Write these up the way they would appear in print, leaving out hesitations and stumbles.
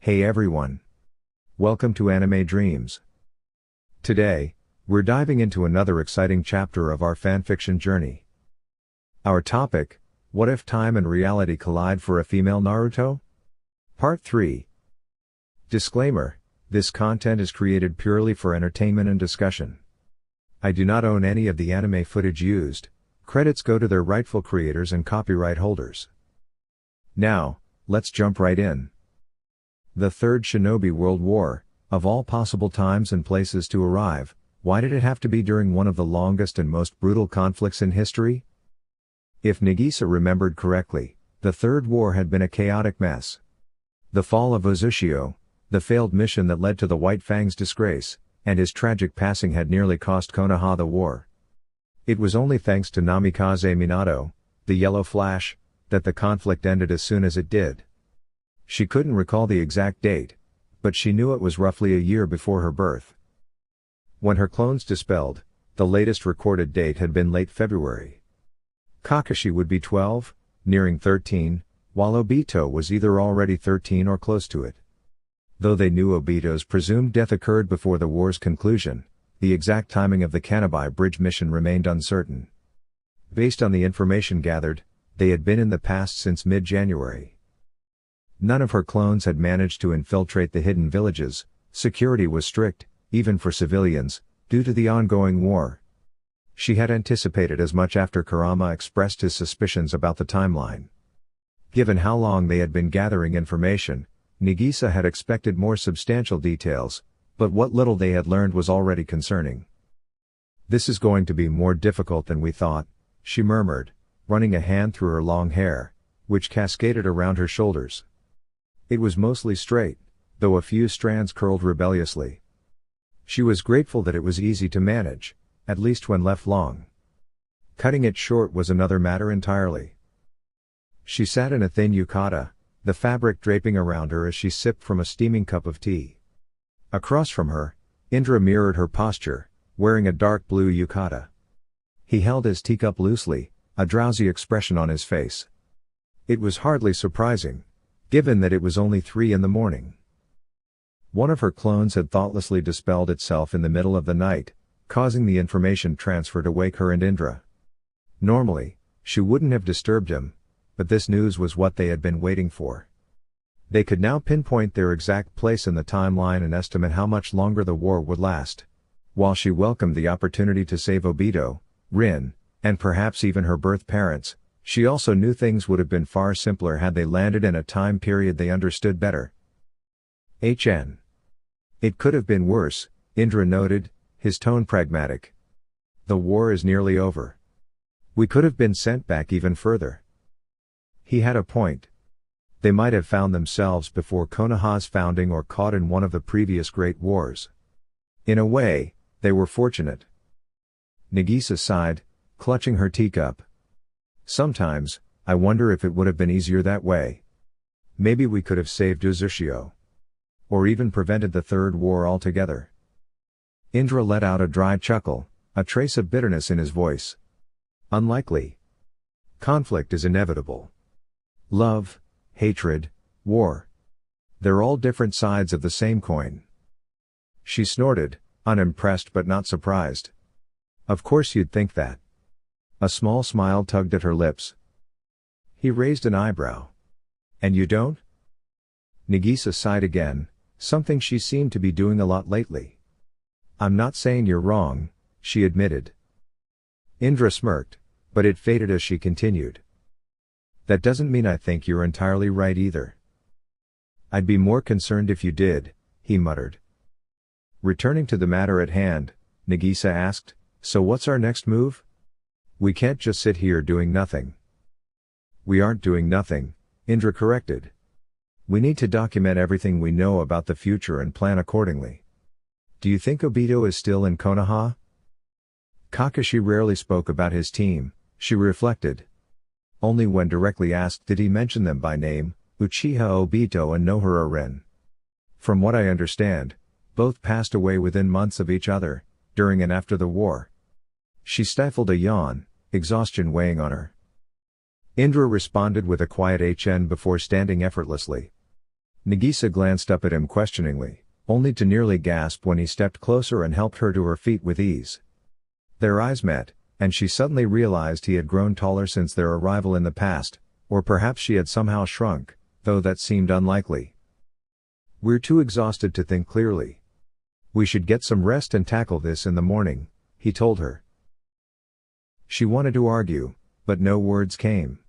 Hey everyone! Welcome to Anime Dreams. Today, we're diving into another exciting chapter of our fanfiction journey. Our topic: what if time and reality collide for a female Naruto? Part 3. Disclaimer: this content is created purely for entertainment and discussion. I do not own any of the anime footage used. Credits go to their rightful creators and copyright holders. Now, let's jump right in. The Third Shinobi World War, of all possible times and places to arrive, why did it have to be during one of the longest and most brutal conflicts in history? If Nagisa remembered correctly, the Third War had been a chaotic mess. The fall of Uzushio, the failed mission that led to the White Fang's disgrace, and his tragic passing had nearly cost Konoha the war. It was only thanks to Namikaze Minato, the Yellow Flash, that the conflict ended as soon as it did. She couldn't recall the exact date, but she knew it was roughly a year before her birth. When her clones dispelled, the latest recorded date had been late February. Kakashi would be 12, nearing 13, while Obito was either already 13 or close to it. Though they knew Obito's presumed death occurred before the war's conclusion, the exact timing of the Kanabai Bridge mission remained uncertain. Based on the information gathered, they had been in the past since mid-January. None of her clones had managed to infiltrate the hidden villages. Security was strict, even for civilians, due to the ongoing war. She had anticipated as much after Kurama expressed his suspicions about the timeline. Given how long they had been gathering information, Nagisa had expected more substantial details, but what little they had learned was already concerning. "This is going to be more difficult than we thought," she murmured, running a hand through her long hair, which cascaded around her shoulders. It was mostly straight, though a few strands curled rebelliously. She was grateful that it was easy to manage, at least when left long. Cutting it short was another matter entirely. She sat in a thin yukata, the fabric draping around her as she sipped from a steaming cup of tea. Across from her, Indra mirrored her posture, wearing a dark blue yukata. He held his teacup loosely, a drowsy expression on his face. It was hardly surprising, given that it was only 3 in the morning. One of her clones had thoughtlessly dispelled itself in the middle of the night, causing the information transfer to wake her and Indra. Normally, she wouldn't have disturbed him, but this news was what they had been waiting for. They could now pinpoint their exact place in the timeline and estimate how much longer the war would last. While she welcomed the opportunity to save Obito, Rin, and perhaps even her birth parents, she also knew things would have been far simpler had they landed in a time period they understood better. "HN. It could have been worse," Indra noted, his tone pragmatic. "The war is nearly over. We could have been sent back even further." He had a point. They might have found themselves before Konoha's founding or caught in one of the previous great wars. In a way, they were fortunate. Nagisa sighed, clutching her teacup. "Sometimes, I wonder if it would have been easier that way. Maybe we could have saved Uzushio. Or even prevented the Third War altogether." Indra let out a dry chuckle, a trace of bitterness in his voice. "Unlikely. Conflict is inevitable. Love, hatred, war. They're all different sides of the same coin." She snorted, unimpressed but not surprised. "Of course you'd think that." A small smile tugged at her lips. He raised an eyebrow. "And you don't?" Nagisa sighed again, something she seemed to be doing a lot lately. "I'm not saying you're wrong," she admitted. Indra smirked, but it faded as she continued. "That doesn't mean I think you're entirely right either." "I'd be more concerned if you did," he muttered. Returning to the matter at hand, Nagisa asked, "So what's our next move? We can't just sit here doing nothing." "We aren't doing nothing," Indra corrected. "We need to document everything we know about the future and plan accordingly." "Do you think Obito is still in Konoha?" Kakashi rarely spoke about his team, she reflected. Only when directly asked did he mention them by name, Uchiha Obito and Nohara Rin. From what I understand, both passed away within months of each other, during and after the war. She stifled a yawn, exhaustion weighing on her. Indra responded with a quiet HN before standing effortlessly. Nagisa glanced up at him questioningly, only to nearly gasp when he stepped closer and helped her to her feet with ease. Their eyes met, and she suddenly realized he had grown taller since their arrival in the past, or perhaps she had somehow shrunk, though that seemed unlikely. "We're too exhausted to think clearly. We should get some rest and tackle this in the morning," he told her. She wanted to argue, but no words came.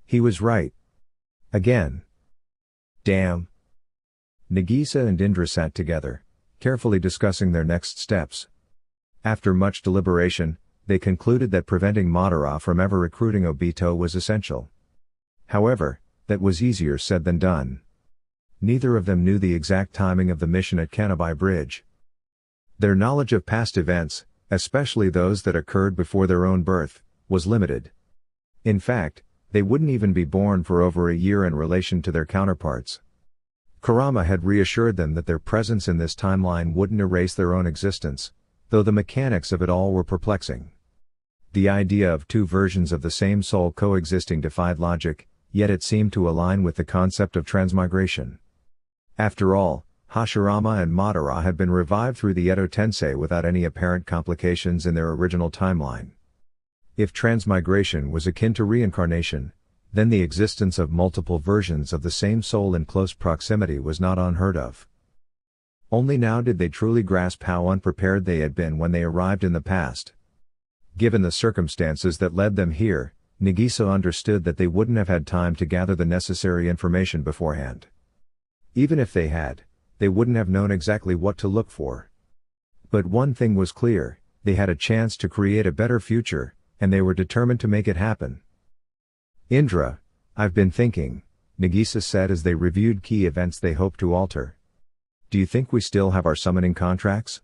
He was right. Again. Damn. Nagisa and Indra sat together, carefully discussing their next steps. After much deliberation, they concluded that preventing Madara from ever recruiting Obito was essential. However, that was easier said than done. Neither of them knew the exact timing of the mission at Kanabai Bridge. Their knowledge of past events, especially those that occurred before their own birth, was limited. In fact, they wouldn't even be born for over a year in relation to their counterparts. Kurama had reassured them that their presence in this timeline wouldn't erase their own existence, though the mechanics of it all were perplexing. The idea of two versions of the same soul coexisting defied logic, yet it seemed to align with the concept of transmigration. After all, Hashirama and Madara had been revived through the Edo Tensei without any apparent complications in their original timeline. If transmigration was akin to reincarnation, then the existence of multiple versions of the same soul in close proximity was not unheard of. Only now did they truly grasp how unprepared they had been when they arrived in the past. Given the circumstances that led them here, Nagisa understood that they wouldn't have had time to gather the necessary information beforehand. Even if they had, they wouldn't have known exactly what to look for. But one thing was clear, they had a chance to create a better future, and they were determined to make it happen. "Indra, I've been thinking," Nagisa said as they reviewed key events they hoped to alter. "Do you think we still have our summoning contracts?"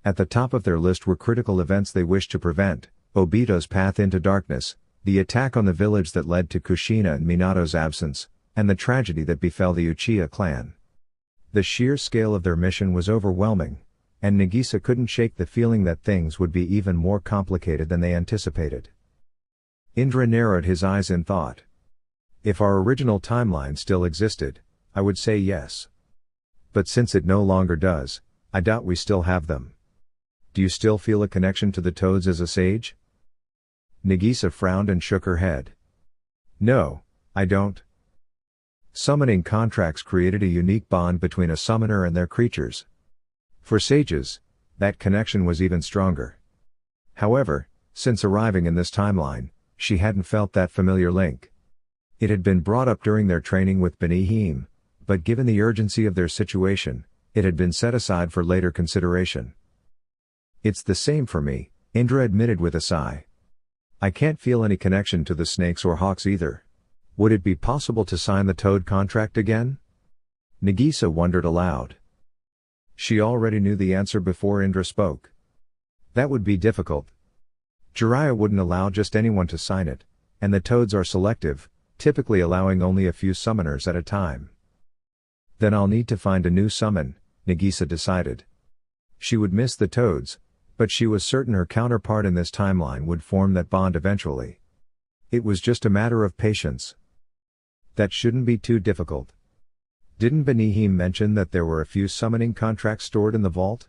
At the top of their list were critical events they wished to prevent: Obito's path into darkness, the attack on the village that led to Kushina and Minato's absence, and the tragedy that befell the Uchiha clan. The sheer scale of their mission was overwhelming, and Nagisa couldn't shake the feeling that things would be even more complicated than they anticipated. Indra narrowed his eyes in thought. "If our original timeline still existed, I would say yes. But since it no longer does, I doubt we still have them. Do you still feel a connection to the Toads as a sage?" Nagisa frowned and shook her head. "No, I don't. Summoning contracts created a unique bond between a summoner and their creatures. For sages, that connection was even stronger. However, since arriving in this timeline, she hadn't felt that familiar link. It had been brought up during their training with Benihim, but given the urgency of their situation, it had been set aside for later consideration." "It's the same for me," Indra admitted with a sigh. "I can't feel any connection to the snakes or hawks either. Would it be possible to sign the Toad contract again?" Nagisa wondered aloud. She already knew the answer before Indra spoke. "That would be difficult. Jiraiya wouldn't allow just anyone to sign it, and the Toads are selective, typically allowing only a few summoners at a time." "Then I'll need to find a new summon," Nagisa decided. She would miss the Toads, but she was certain her counterpart in this timeline would form that bond eventually. It was just a matter of patience. That shouldn't be too difficult. Didn't Benihim mention that there were a few summoning contracts stored in the vault?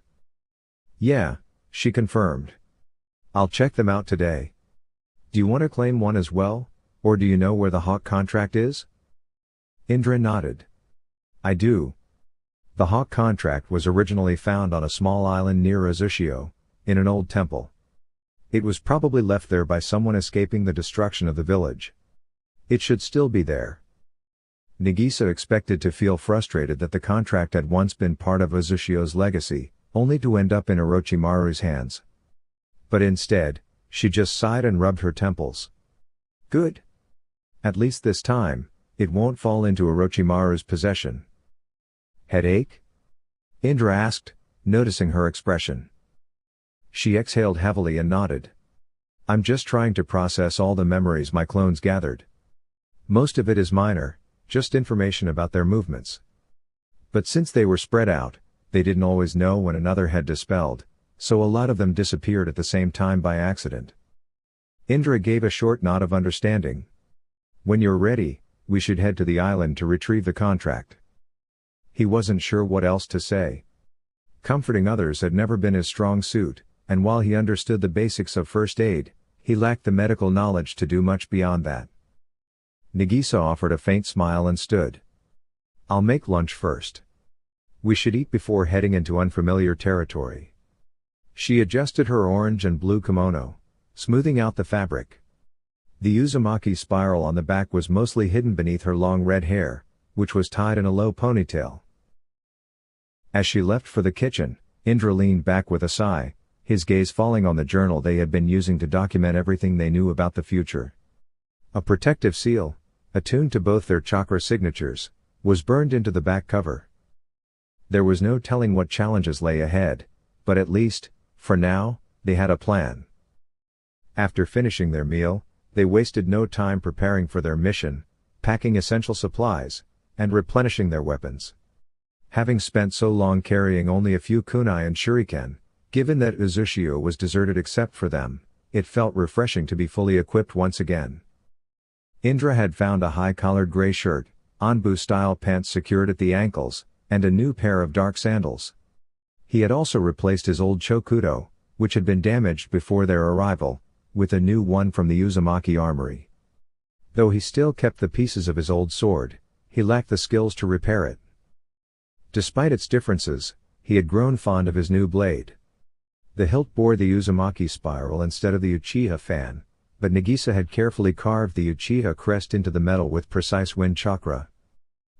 "Yeah," she confirmed. "I'll check them out today. Do you want to claim one as well, or do you know where the Hawk contract is?" Indra nodded. "I do. The Hawk contract was originally found on a small island near Azushio, in an old temple. It was probably left there by someone escaping the destruction of the village. It should still be there." Nagisa expected to feel frustrated that the contract had once been part of Azushio's legacy, only to end up in Orochimaru's hands. But instead, she just sighed and rubbed her temples. "Good. At least this time, it won't fall into Orochimaru's possession." "Headache?" Indra asked, noticing her expression. She exhaled heavily and nodded. "I'm just trying to process all the memories my clones gathered. Most of it is minor, just information about their movements. But since they were spread out, they didn't always know when another had dispelled, so a lot of them disappeared at the same time by accident." Indra gave a short nod of understanding. "When you're ready, we should head to the island to retrieve the contract. He wasn't sure what else to say. Comforting others had never been his strong suit, and while he understood the basics of first aid, he lacked the medical knowledge to do much beyond that. Nagisa offered a faint smile and stood. I'll make lunch first. We should eat before heading into unfamiliar territory. She adjusted her orange and blue kimono, smoothing out the fabric. The Uzumaki spiral on the back was mostly hidden beneath her long red hair, which was tied in a low ponytail. As she left for the kitchen, Indra leaned back with a sigh, his gaze falling on the journal they had been using to document everything they knew about the future. A protective seal, attuned to both their chakra signatures, was burned into the back cover. There was no telling what challenges lay ahead, but at least, for now, they had a plan. After finishing their meal, they wasted no time preparing for their mission, packing essential supplies, and replenishing their weapons. Having spent so long carrying only a few kunai and shuriken, given that Uzushio was deserted except for them, it felt refreshing to be fully equipped once again. Indra had found a high-collared gray shirt, Anbu-style pants secured at the ankles, and a new pair of dark sandals. He had also replaced his old chokudo, which had been damaged before their arrival, with a new one from the Uzumaki armory. Though he still kept the pieces of his old sword, he lacked the skills to repair it. Despite its differences, he had grown fond of his new blade. The hilt bore the Uzumaki spiral instead of the Uchiha fan, but Nagisa had carefully carved the Uchiha crest into the metal with precise wind chakra.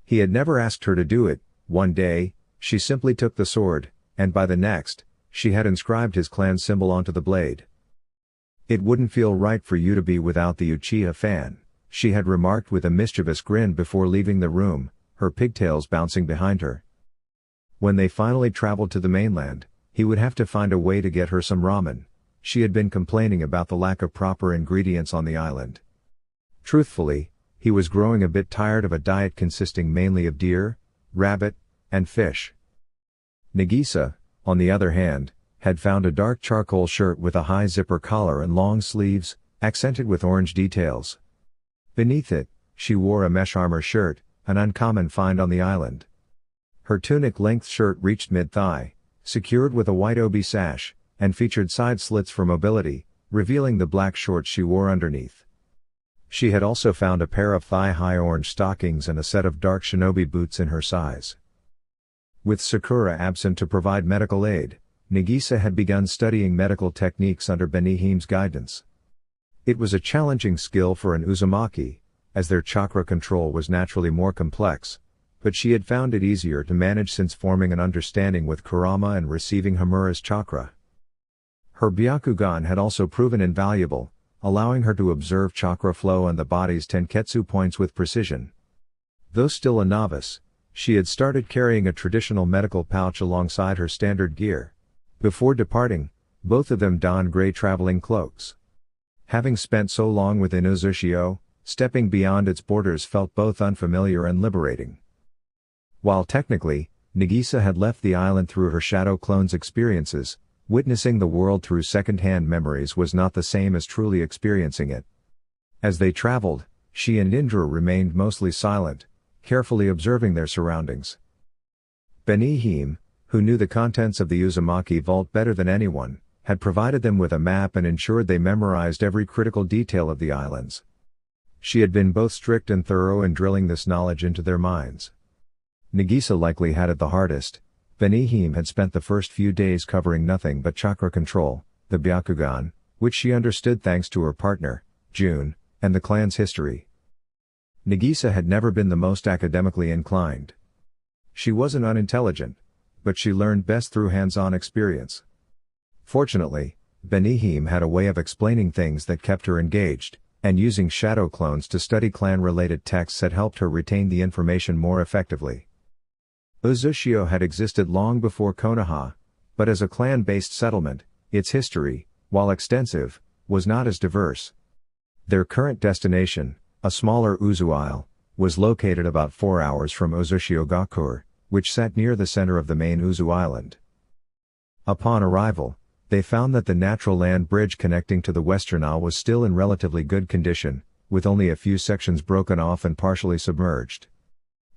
He had never asked her to do it. One day, she simply took the sword, and by the next, she had inscribed his clan symbol onto the blade. It wouldn't feel right for you to be without the Uchiha fan, she had remarked with a mischievous grin before leaving the room, her pigtails bouncing behind her. When they finally traveled to the mainland, he would have to find a way to get her some ramen. She had been complaining about the lack of proper ingredients on the island. Truthfully, he was growing a bit tired of a diet consisting mainly of deer, rabbit, and fish. Nagisa, on the other hand, had found a dark charcoal shirt with a high zipper collar and long sleeves, accented with orange details. Beneath it, she wore a mesh armor shirt, an uncommon find on the island. Her tunic-length shirt reached mid-thigh, secured with a white obi sash, and featured side slits for mobility, revealing the black shorts she wore underneath. She had also found a pair of thigh-high orange stockings and a set of dark shinobi boots in her size. With Sakura absent to provide medical aid, Nagisa had begun studying medical techniques under Benihim's guidance. It was a challenging skill for an Uzumaki, as their chakra control was naturally more complex, but she had found it easier to manage since forming an understanding with Kurama and receiving Hamura's chakra. Her Byakugan had also proven invaluable, allowing her to observe chakra flow and the body's tenketsu points with precision. Though still a novice, she had started carrying a traditional medical pouch alongside her standard gear. Before departing, both of them donned gray traveling cloaks. Having spent so long within Uzushio, stepping beyond its borders felt both unfamiliar and liberating. While technically, Nagisa had left the island through her shadow clone's experiences, witnessing the world through second-hand memories was not the same as truly experiencing it. As they traveled, she and Indra remained mostly silent, carefully observing their surroundings. Benihim, who knew the contents of the Uzumaki vault better than anyone, had provided them with a map and ensured they memorized every critical detail of the islands. She had been both strict and thorough in drilling this knowledge into their minds. Nagisa likely had it the hardest. Benihim had spent the first few days covering nothing but chakra control, the Byakugan, which she understood thanks to her partner, June, and the clan's history. Nagisa had never been the most academically inclined. She wasn't unintelligent, but she learned best through hands-on experience. Fortunately, Benihim had a way of explaining things that kept her engaged, and using shadow clones to study clan-related texts had helped her retain the information more effectively. Uzushio had existed long before Konoha, but as a clan-based settlement, its history, while extensive, was not as diverse. Their current destination, a smaller Uzu Isle, was located about 4 hours from Uzushio Gakur, which sat near the center of the main Uzu Island. Upon arrival, they found that the natural land bridge connecting to the Western Isle was still in relatively good condition, with only a few sections broken off and partially submerged.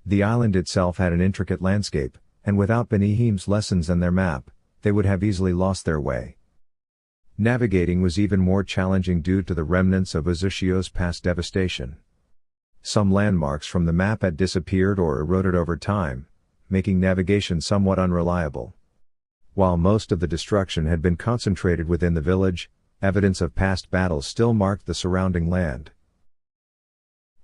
The island itself had an intricate landscape, and without Benihim's lessons and their map, they would have easily lost their way. Navigating was even more challenging due to the remnants of Uzushio's past devastation. Some landmarks from the map had disappeared or eroded over time, making navigation somewhat unreliable. While most of the destruction had been concentrated within the village, evidence of past battles still marked the surrounding land.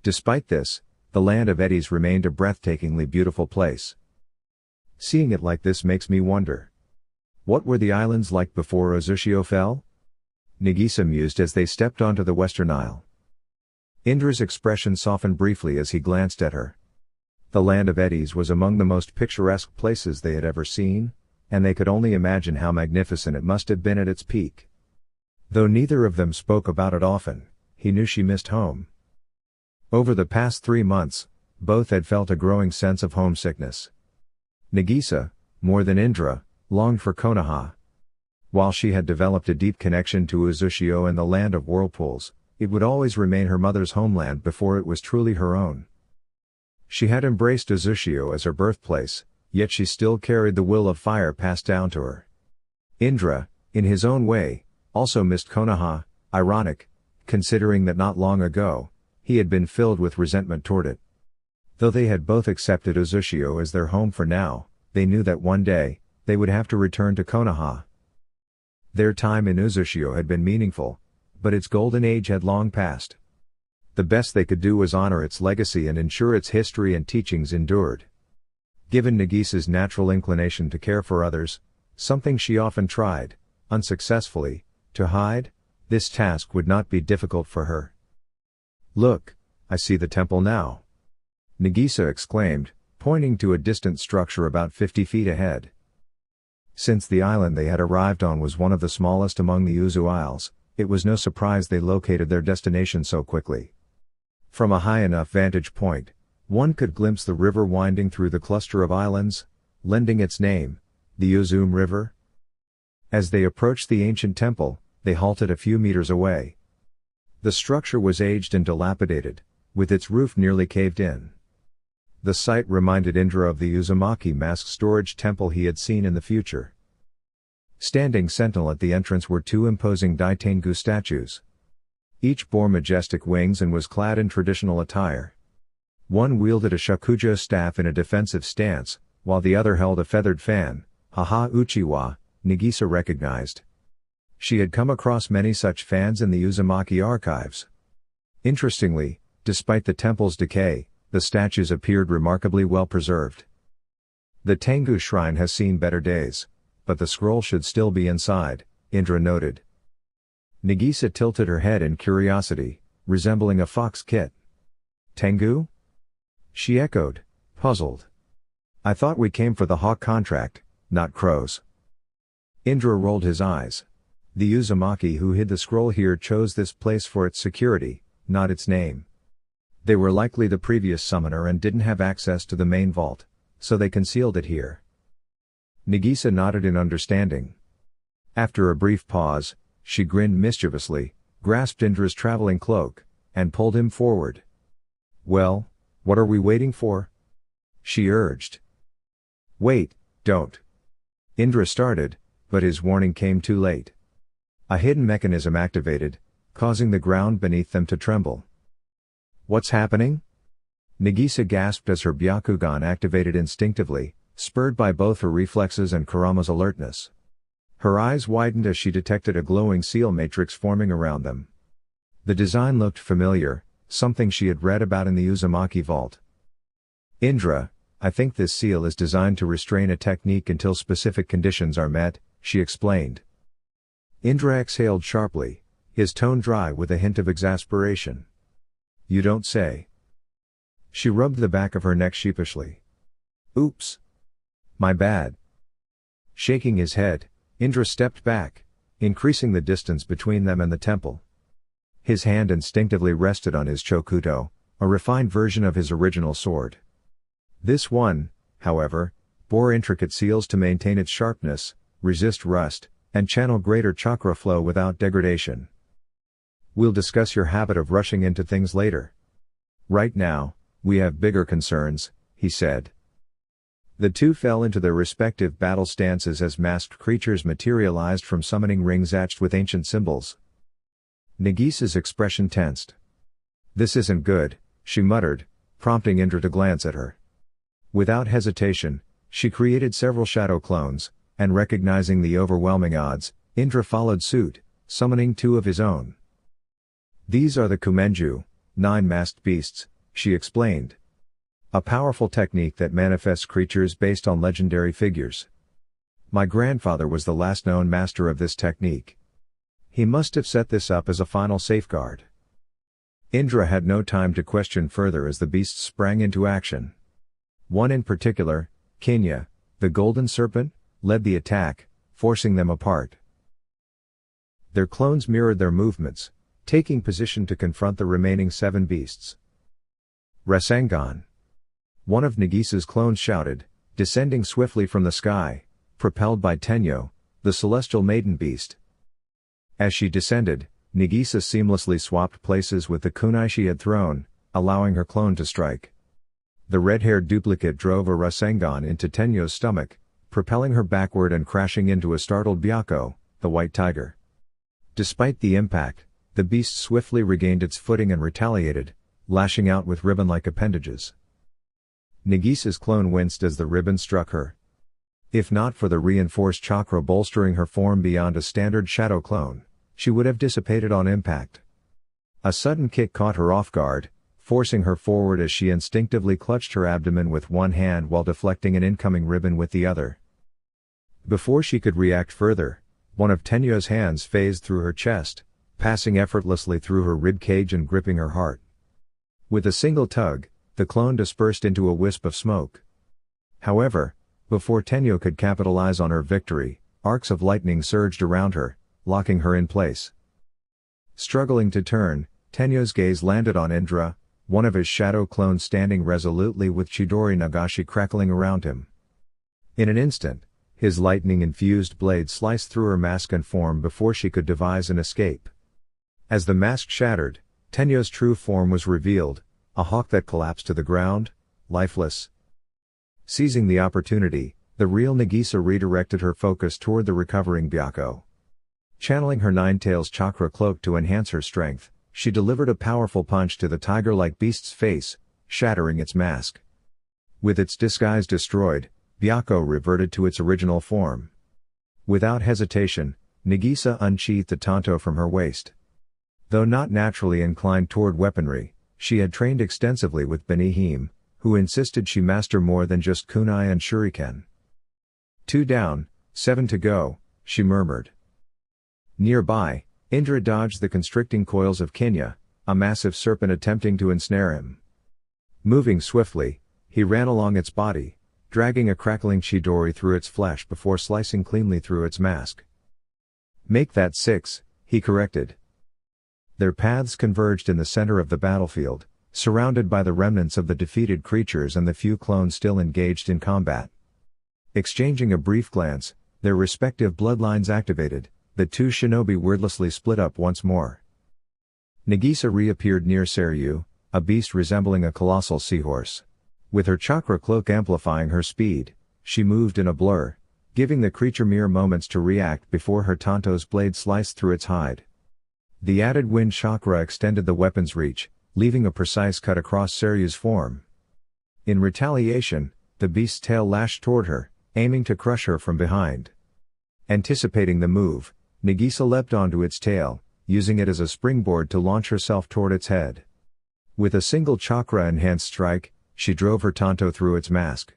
Despite this, the land of eddies remained a breathtakingly beautiful place. Seeing it like this makes me wonder. What were the islands like before Uzushio fell? Nagisa mused as they stepped onto the Western Isle. Indra's expression softened briefly as he glanced at her. The land of eddies was among the most picturesque places they had ever seen, and they could only imagine how magnificent it must have been at its peak. Though neither of them spoke about it often, he knew she missed home. Over the past 3 months, both had felt a growing sense of homesickness. Nagisa, more than Indra, longed for Konoha. While she had developed a deep connection to Uzushio and the land of whirlpools, it would always remain her mother's homeland before it was truly her own. She had embraced Uzushio as her birthplace, yet she still carried the will of fire passed down to her. Indra, in his own way, also missed Konoha, ironic, considering that not long ago, he had been filled with resentment toward it. Though they had both accepted Uzushio as their home for now, they knew that one day, they would have to return to Konoha. Their time in Uzushio had been meaningful, but its golden age had long passed. The best they could do was honor its legacy and ensure its history and teachings endured. Given Nagisa's natural inclination to care for others, something she often tried, unsuccessfully, to hide, this task would not be difficult for her. "Look, I see the temple now," Nagisa exclaimed, pointing to a distant structure about 50 feet ahead. Since the island they had arrived on was one of the smallest among the Uzu Isles, it was no surprise they located their destination so quickly. From a high enough vantage point, one could glimpse the river winding through the cluster of islands, lending its name, the Uzum River. As they approached the ancient temple, they halted a few meters away. The structure was aged and dilapidated, with its roof nearly caved in. The site reminded Indra of the Uzumaki mask storage temple he had seen in the future. Standing sentinel at the entrance were 2 imposing Daitengu statues. Each bore majestic wings and was clad in traditional attire. One wielded a shakujo staff in a defensive stance, while the other held a feathered fan, Haha Uchiwa, Nagisa recognized. She had come across many such fans in the Uzumaki archives. Interestingly, despite the temple's decay, the statues appeared remarkably well preserved. The Tengu shrine has seen better days, but the scroll should still be inside, Indra noted. Nagisa tilted her head in curiosity, resembling a fox kit. Tengu? She echoed, puzzled. I thought we came for the hawk contract, not crows. Indra rolled his eyes. The Uzumaki who hid the scroll here chose this place for its security, not its name. They were likely the previous summoner and didn't have access to the main vault, so they concealed it here. Nagisa nodded in understanding. After a brief pause, she grinned mischievously, grasped Indra's traveling cloak, and pulled him forward. Well, what are we waiting for? She urged. Wait, don't. Indra started, but his warning came too late. A hidden mechanism activated, causing the ground beneath them to tremble. What's happening? Nagisa gasped as her Byakugan activated instinctively, spurred by both her reflexes and Kurama's alertness. Her eyes widened as she detected a glowing seal matrix forming around them. The design looked familiar, something she had read about in the Uzumaki vault. Indra, I think this seal is designed to restrain a technique until specific conditions are met, she explained. Indra exhaled sharply, his tone dry with a hint of exasperation. You don't say. She rubbed the back of her neck sheepishly. Oops. My bad. Shaking his head, Indra stepped back, increasing the distance between them and the temple. His hand instinctively rested on his chokuto, a refined version of his original sword. This one, however, bore intricate seals to maintain its sharpness, resist rust, and channel greater chakra flow without degradation. We'll discuss your habit of rushing into things later. Right now, we have bigger concerns, he said. The two fell into their respective battle stances as masked creatures materialized from summoning rings etched with ancient symbols. Nagisa's expression tensed. This isn't good, she muttered, prompting Indra to glance at her. Without hesitation, she created several shadow clones, and recognizing the overwhelming odds, Indra followed suit, summoning two of his own. These are the Kumenju, 9 masked beasts, she explained. A powerful technique that manifests creatures based on legendary figures. My grandfather was the last known master of this technique. He must have set this up as a final safeguard. Indra had no time to question further as the beasts sprang into action. One in particular, Kenya, the golden serpent, led the attack, forcing them apart. Their clones mirrored their movements, taking position to confront the remaining 7 beasts. Rasengan. One of Nagisa's clones shouted, descending swiftly from the sky, propelled by Tenyo, the celestial maiden beast. As she descended, Nagisa seamlessly swapped places with the kunai she had thrown, allowing her clone to strike. The red-haired duplicate drove a Rasengan into Tenyo's stomach, propelling her backward and crashing into a startled Byakko, the white tiger. Despite the impact, the beast swiftly regained its footing and retaliated, lashing out with ribbon-like appendages. Nagisa's clone winced as the ribbon struck her. If not for the reinforced chakra bolstering her form beyond a standard shadow clone, she would have dissipated on impact. A sudden kick caught her off guard, forcing her forward as she instinctively clutched her abdomen with one hand while deflecting an incoming ribbon with the other. Before she could react further, one of Tenyo's hands phased through her chest, passing effortlessly through her rib cage and gripping her heart. With a single tug, the clone dispersed into a wisp of smoke. However, before Tenyo could capitalize on her victory, arcs of lightning surged around her, locking her in place. Struggling to turn, Tenyo's gaze landed on Indra, one of his shadow clones standing resolutely with Chidori Nagashi crackling around him. In an instant, his lightning-infused blade sliced through her mask and form before she could devise an escape. As the mask shattered, Tenyo's true form was revealed, a hawk that collapsed to the ground, lifeless. Seizing the opportunity, the real Nagisa redirected her focus toward the recovering Byakko. Channeling her Nine-Tails chakra cloak to enhance her strength, she delivered a powerful punch to the tiger-like beast's face, shattering its mask. With its disguise destroyed, Byakko reverted to its original form. Without hesitation, Nagisa unsheathed the tanto from her waist. Though not naturally inclined toward weaponry, she had trained extensively with Benihim, who insisted she master more than just kunai and shuriken. 2 down, 7 to go, she murmured. Nearby, Indra dodged the constricting coils of Kenya, a massive serpent attempting to ensnare him. Moving swiftly, he ran along its body, dragging a crackling Chidori through its flesh before slicing cleanly through its mask. Make that 6, he corrected. Their paths converged in the center of the battlefield, surrounded by the remnants of the defeated creatures and the few clones still engaged in combat. Exchanging a brief glance, their respective bloodlines activated, the two shinobi wordlessly split up once more. Nagisa reappeared near Seryu, a beast resembling a colossal seahorse. With her chakra cloak amplifying her speed, she moved in a blur, giving the creature mere moments to react before her tanto's blade sliced through its hide. The added wind chakra extended the weapon's reach, leaving a precise cut across Seryu's form. In retaliation, the beast's tail lashed toward her, aiming to crush her from behind. Anticipating the move, Nagisa leapt onto its tail, using it as a springboard to launch herself toward its head. With a single chakra-enhanced strike, she drove her tanto through its mask.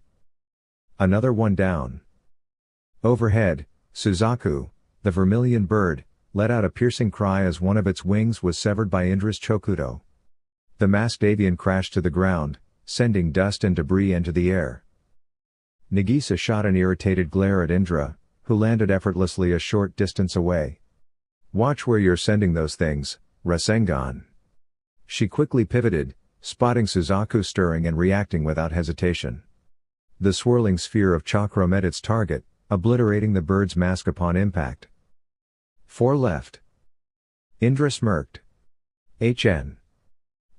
Another one down. Overhead, Suzaku, the vermilion bird, let out a piercing cry as one of its wings was severed by Indra's chokudo. The masked avian crashed to the ground, sending dust and debris into the air. Nagisa shot an irritated glare at Indra, who landed effortlessly a short distance away. Watch where you're sending those things, Rasengan. She quickly pivoted, spotting Suzaku stirring and reacting without hesitation. The swirling sphere of chakra met its target, obliterating the bird's mask upon impact. 4 left. Indra smirked. HN.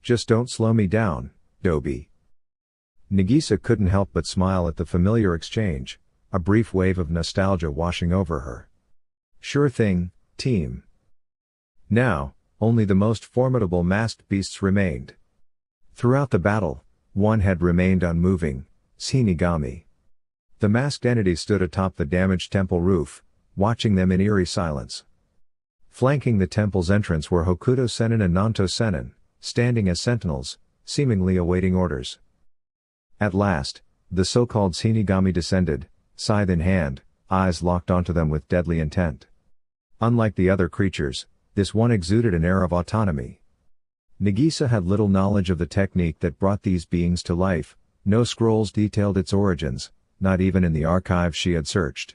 Just don't slow me down, Dobie. Nagisa couldn't help but smile at the familiar exchange, a brief wave of nostalgia washing over her. Sure thing, team. Now, only the most formidable masked beasts remained. Throughout the battle, one had remained unmoving, Shinigami. The masked entity stood atop the damaged temple roof, watching them in eerie silence. Flanking the temple's entrance were Hokuto Sennin and Nanto Sennin, standing as sentinels, seemingly awaiting orders. At last, the so-called Shinigami descended, scythe in hand, eyes locked onto them with deadly intent. Unlike the other creatures, this one exuded an air of autonomy. Nagisa had little knowledge of the technique that brought these beings to life, no scrolls detailed its origins, not even in the archives she had searched.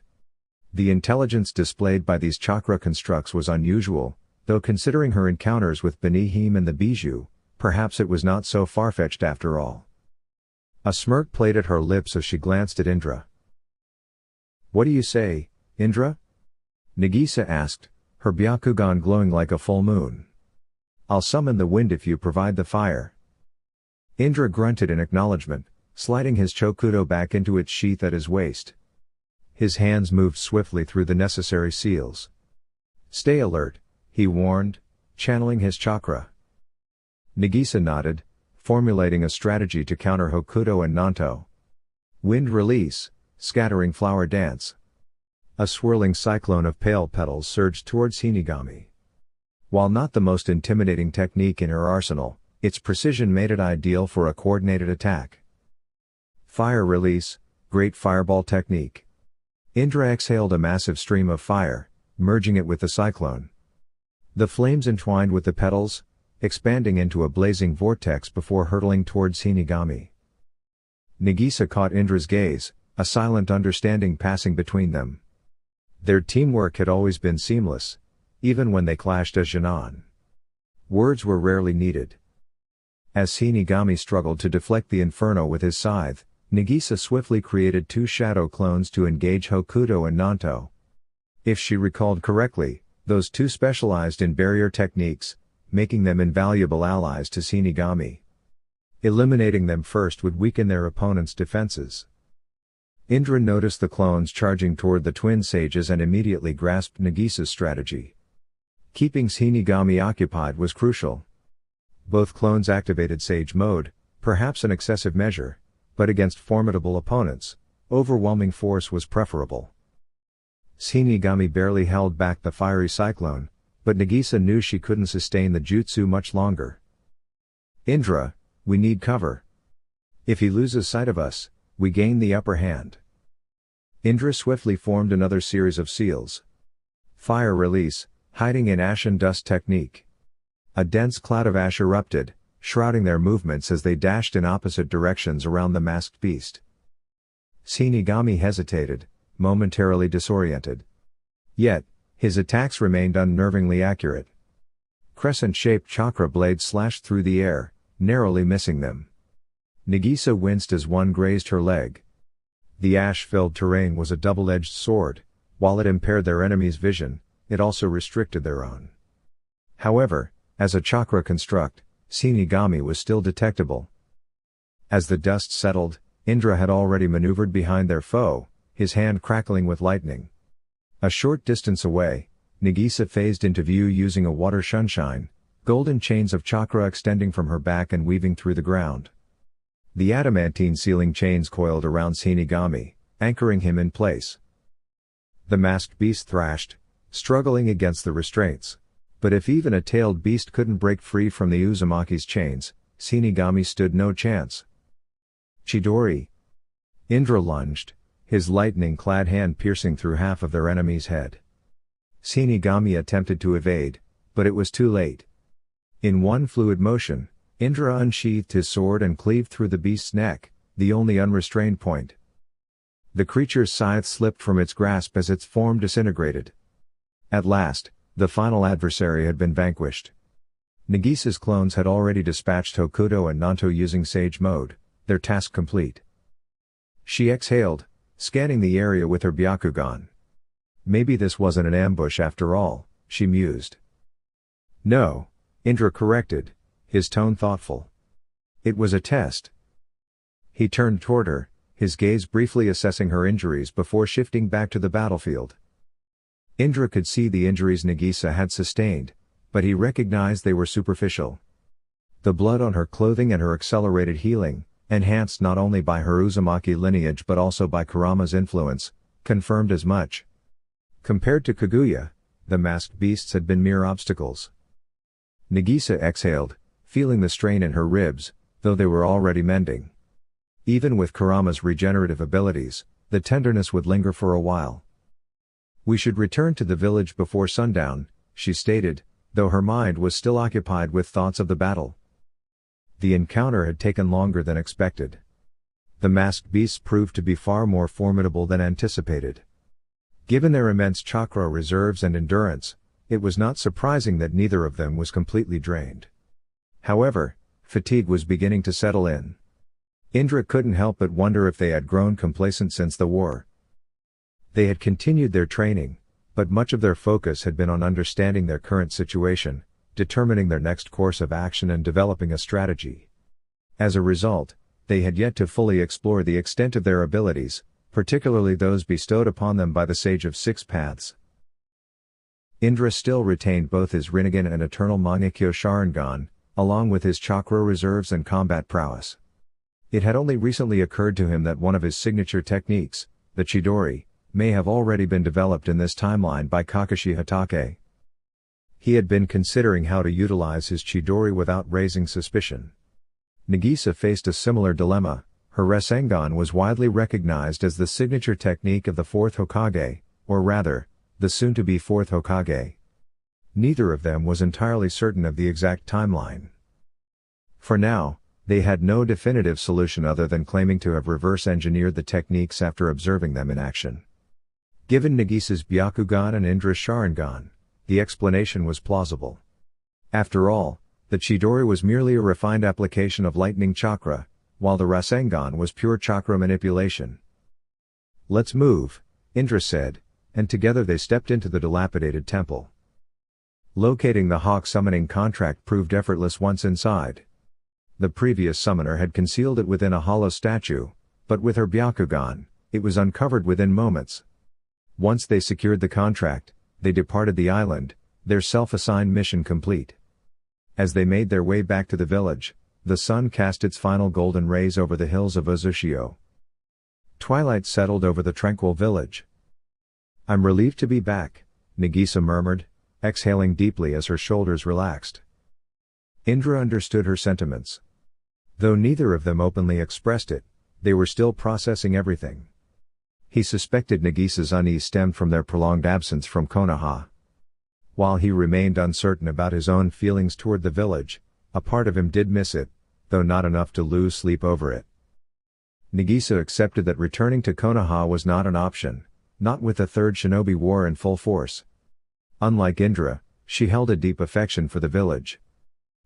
The intelligence displayed by these chakra constructs was unusual, though considering her encounters with Benihim and the Bijou, perhaps it was not so far-fetched after all. A smirk played at her lips as she glanced at Indra. "What do you say, Indra?" Nagisa asked, her Byakugan glowing like a full moon. "I'll summon the wind if you provide the fire." Indra grunted in acknowledgement, sliding his Chokudo back into its sheath at his waist. His hands moved swiftly through the necessary seals. "Stay alert," he warned, channeling his chakra. Nagisa nodded, formulating a strategy to counter Hokuto and Nanto. Wind release, scattering flower dance. A swirling cyclone of pale petals surged towards Shinigami. While not the most intimidating technique in her arsenal, its precision made it ideal for a coordinated attack. Fire release, great fireball technique. Indra exhaled a massive stream of fire, merging it with the cyclone. The flames entwined with the petals, expanding into a blazing vortex before hurtling towards Shinigami. Nagisa caught Indra's gaze, a silent understanding passing between them. Their teamwork had always been seamless, even when they clashed as Janan. Words were rarely needed. As Shinigami struggled to deflect the inferno with his scythe, Nagisa swiftly created two shadow clones to engage Hokuto and Nanto. If she recalled correctly, those two specialized in barrier techniques, making them invaluable allies to Shinigami. Eliminating them first would weaken their opponent's defenses. Indra noticed the clones charging toward the twin sages and immediately grasped Nagisa's strategy. Keeping Shinigami occupied was crucial. Both clones activated Sage Mode, perhaps an excessive measure, but against formidable opponents, overwhelming force was preferable. Shinigami barely held back the fiery cyclone, but Nagisa knew she couldn't sustain the jutsu much longer. "Indra, we need cover. If he loses sight of us, we gain the upper hand." Indra swiftly formed another series of seals. Fire release, hiding in ash and dust technique. A dense cloud of ash erupted, shrouding their movements as they dashed in opposite directions around the masked beast. Shinigami hesitated, momentarily disoriented. Yet, his attacks remained unnervingly accurate. Crescent-shaped chakra blades slashed through the air, narrowly missing them. Nagisa winced as one grazed her leg. The ash-filled terrain was a double-edged sword. While it impaired their enemy's vision, it also restricted their own. However, as a chakra construct, Shinigami was still detectable. As the dust settled, Indra had already maneuvered behind their foe, his hand crackling with lightning. A short distance away, Nagisa phased into view using a water shunshine, golden chains of chakra extending from her back and weaving through the ground. The adamantine sealing chains coiled around Shinigami, anchoring him in place. The masked beast thrashed, struggling against the restraints. But if even a tailed beast couldn't break free from the Uzumaki's chains, Shinigami stood no chance. "Chidori!" Indra lunged, his lightning-clad hand piercing through half of their enemy's head. Shinigami attempted to evade, but it was too late. In one fluid motion, Indra unsheathed his sword and cleaved through the beast's neck, the only unrestrained point. The creature's scythe slipped from its grasp as its form disintegrated. At last, the final adversary had been vanquished. Nagisa's clones had already dispatched Hokuto and Nanto using Sage Mode, their task complete. She exhaled, scanning the area with her Byakugan. Maybe this wasn't an ambush after all, she mused. No, Indra corrected, his tone thoughtful. It was a test. He turned toward her, his gaze briefly assessing her injuries before shifting back to the battlefield. Indra could see the injuries Nagisa had sustained, but he recognized they were superficial. The blood on her clothing and her accelerated healing, enhanced not only by her Uzumaki lineage but also by Kurama's influence, confirmed as much. Compared to Kaguya, the masked beasts had been mere obstacles. Nagisa exhaled, feeling the strain in her ribs, though they were already mending. Even with Kurama's regenerative abilities, the tenderness would linger for a while. "We should return to the village before sundown," she stated, though her mind was still occupied with thoughts of the battle. The encounter had taken longer than expected. The masked beasts proved to be far more formidable than anticipated. Given their immense chakra reserves and endurance, it was not surprising that neither of them was completely drained. However, fatigue was beginning to settle in. Indra couldn't help but wonder if they had grown complacent since the war. They had continued their training, but much of their focus had been on understanding their current situation, determining their next course of action and developing a strategy. As a result, they had yet to fully explore the extent of their abilities, particularly those bestowed upon them by the Sage of Six Paths. Indra still retained both his Rinnegan and Eternal Mangekyo Sharingan, along with his chakra reserves and combat prowess. It had only recently occurred to him that one of his signature techniques, the Chidori, may have already been developed in this timeline by Kakashi Hatake. He had been considering how to utilize his Chidori without raising suspicion. Nagisa faced a similar dilemma. Her Rasengan was widely recognized as the signature technique of the fourth Hokage, or rather, the soon-to-be fourth Hokage. Neither of them was entirely certain of the exact timeline. For now, they had no definitive solution other than claiming to have reverse-engineered the techniques after observing them in action. Given Nagisa's Byakugan and Indra's Sharingan, the explanation was plausible. After all, the Chidori was merely a refined application of lightning chakra, while the Rasengan was pure chakra manipulation. "Let's move," Indra said, and together they stepped into the dilapidated temple. Locating the Hawk summoning contract proved effortless once inside. The previous summoner had concealed it within a hollow statue, but with her Byakugan, it was uncovered within moments. Once they secured the contract, they departed the island, their self-assigned mission complete. As they made their way back to the village, the sun cast its final golden rays over the hills of Uzushio. Twilight settled over the tranquil village. "I'm relieved to be back," Nagisa murmured, exhaling deeply as her shoulders relaxed. Indra understood her sentiments. Though neither of them openly expressed it, they were still processing everything. He suspected Nagisa's unease stemmed from their prolonged absence from Konoha. While he remained uncertain about his own feelings toward the village, a part of him did miss it, though not enough to lose sleep over it. Nagisa accepted that returning to Konoha was not an option, not with the Third Shinobi War in full force. Unlike Indra, she held a deep affection for the village.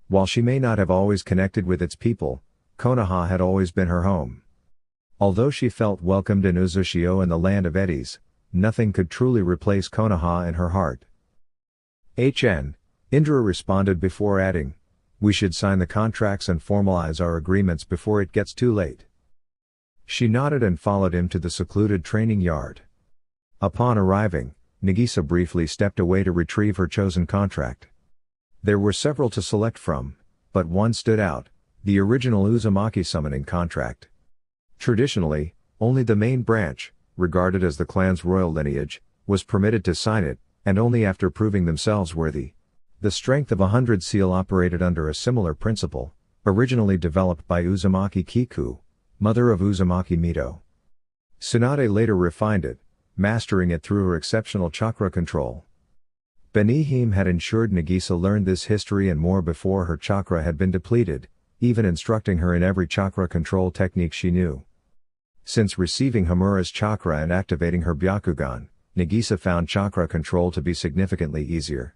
While she may not have always connected with its people, Konoha had always been her home. Although she felt welcomed in Uzushio and the land of eddies, nothing could truly replace Konoha in her heart. Indra responded before adding, "We should sign the contracts and formalize our agreements before it gets too late." She nodded and followed him to the secluded training yard. Upon arriving, Nagisa briefly stepped away to retrieve her chosen contract. There were several to select from, but one stood out, the original Uzumaki summoning contract. Traditionally, only the main branch, regarded as the clan's royal lineage, was permitted to sign it, and only after proving themselves worthy. The Strength of 100 seal operated under a similar principle, originally developed by Uzumaki Kiku, mother of Uzumaki Mito. Tsunade later refined it, mastering it through her exceptional chakra control. Benihime had ensured Nagisa learned this history and more before her chakra had been depleted, even instructing her in every chakra control technique she knew. Since receiving Hamura's chakra and activating her Byakugan, Nagisa found chakra control to be significantly easier.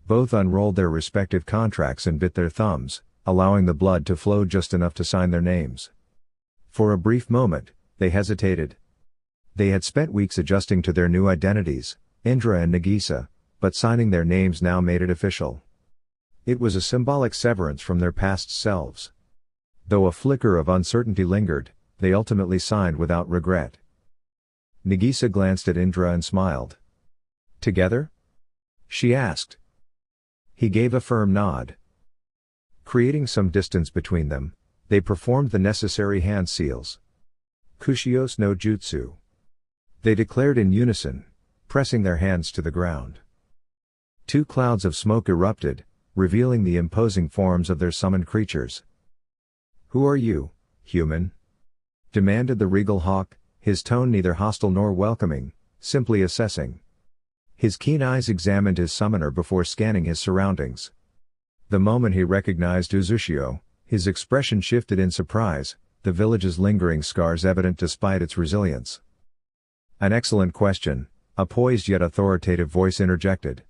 Both unrolled their respective contracts and bit their thumbs, allowing the blood to flow just enough to sign their names. For a brief moment, they hesitated. They had spent weeks adjusting to their new identities, Indra and Nagisa, but signing their names now made it official. It was a symbolic severance from their past selves. Though a flicker of uncertainty lingered, they ultimately signed without regret. Nagisa glanced at Indra and smiled. "Together?" she asked. He gave a firm nod. Creating some distance between them, they performed the necessary hand seals. Kushios no Jutsu. They declared in unison, pressing their hands to the ground. 2 clouds of smoke erupted, revealing the imposing forms of their summoned creatures. "Who are you, human?" demanded the regal hawk, his tone neither hostile nor welcoming, simply assessing. His keen eyes examined his summoner before scanning his surroundings. The moment he recognized Uzushio, his expression shifted in surprise, the village's lingering scars evident despite its resilience. "An excellent question," a poised yet authoritative voice interjected.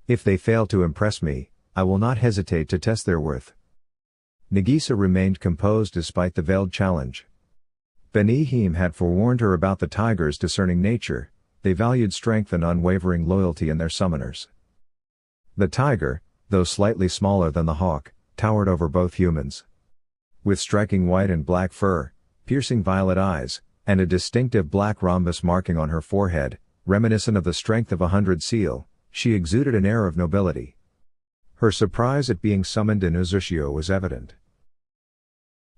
"If they fail to impress me, I will not hesitate to test their worth." Nagisa remained composed despite the veiled challenge. Benihim had forewarned her about the tiger's discerning nature. They valued strength and unwavering loyalty in their summoners. The tiger, though slightly smaller than the hawk, towered over both humans. With striking white and black fur, piercing violet eyes, and a distinctive black rhombus marking on her forehead, reminiscent of the strength of 100 seal, she exuded an air of nobility. Her surprise at being summoned in Uzushio was evident.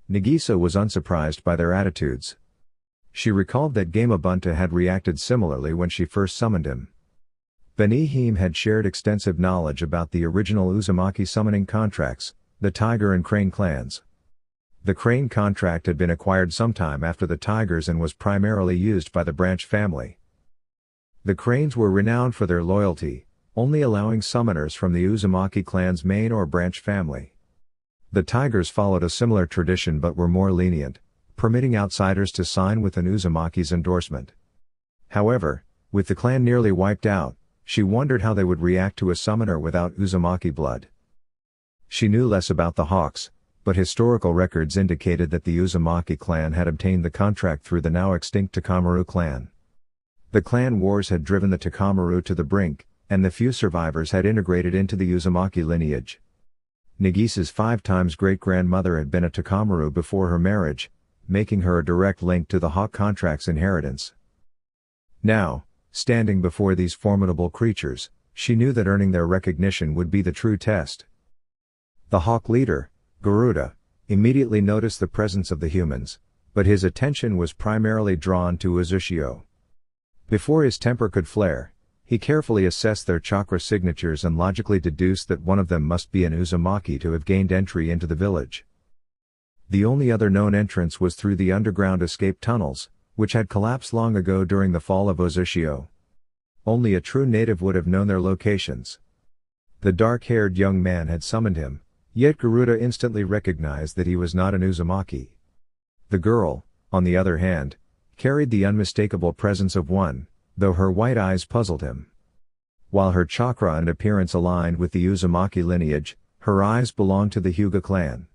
Nagisa was unsurprised by their attitudes. She recalled that Gamabunta had reacted similarly when she first summoned him. Benihim had shared extensive knowledge about the original Uzumaki summoning contracts, the Tiger and Crane clans. The Crane contract had been acquired sometime after the Tigers and was primarily used by the Branch family. The Cranes were renowned for their loyalty, only allowing summoners from the Uzumaki clan's main or Branch family. The Tigers followed a similar tradition but were more lenient, permitting outsiders to sign with an Uzumaki's endorsement. However, with the clan nearly wiped out, she wondered how they would react to a summoner without Uzumaki blood. She knew less about the Hawks, but historical records indicated that the Uzumaki clan had obtained the contract through the now extinct Takamaru clan. The clan wars had driven the Takamaru to the brink, and the few survivors had integrated into the Uzumaki lineage. Nagisa's 5 times great-grandmother had been a Takamaru before her marriage, making her a direct link to the Hawk contract's inheritance. Now, standing before these formidable creatures, she knew that earning their recognition would be the true test. The Hawk leader, Garuda, immediately noticed the presence of the humans, but his attention was primarily drawn to Uzushio. Before his temper could flare, he carefully assessed their chakra signatures and logically deduced that one of them must be an Uzumaki to have gained entry into the village. The only other known entrance was through the underground escape tunnels, which had collapsed long ago during the fall of Uzushio. Only a true native would have known their locations. The dark-haired young man had summoned him, yet Garuda instantly recognized that he was not an Uzumaki. The girl, on the other hand, carried the unmistakable presence of one, though her white eyes puzzled him. While her chakra and appearance aligned with the Uzumaki lineage, her eyes belonged to the Hyuga clan.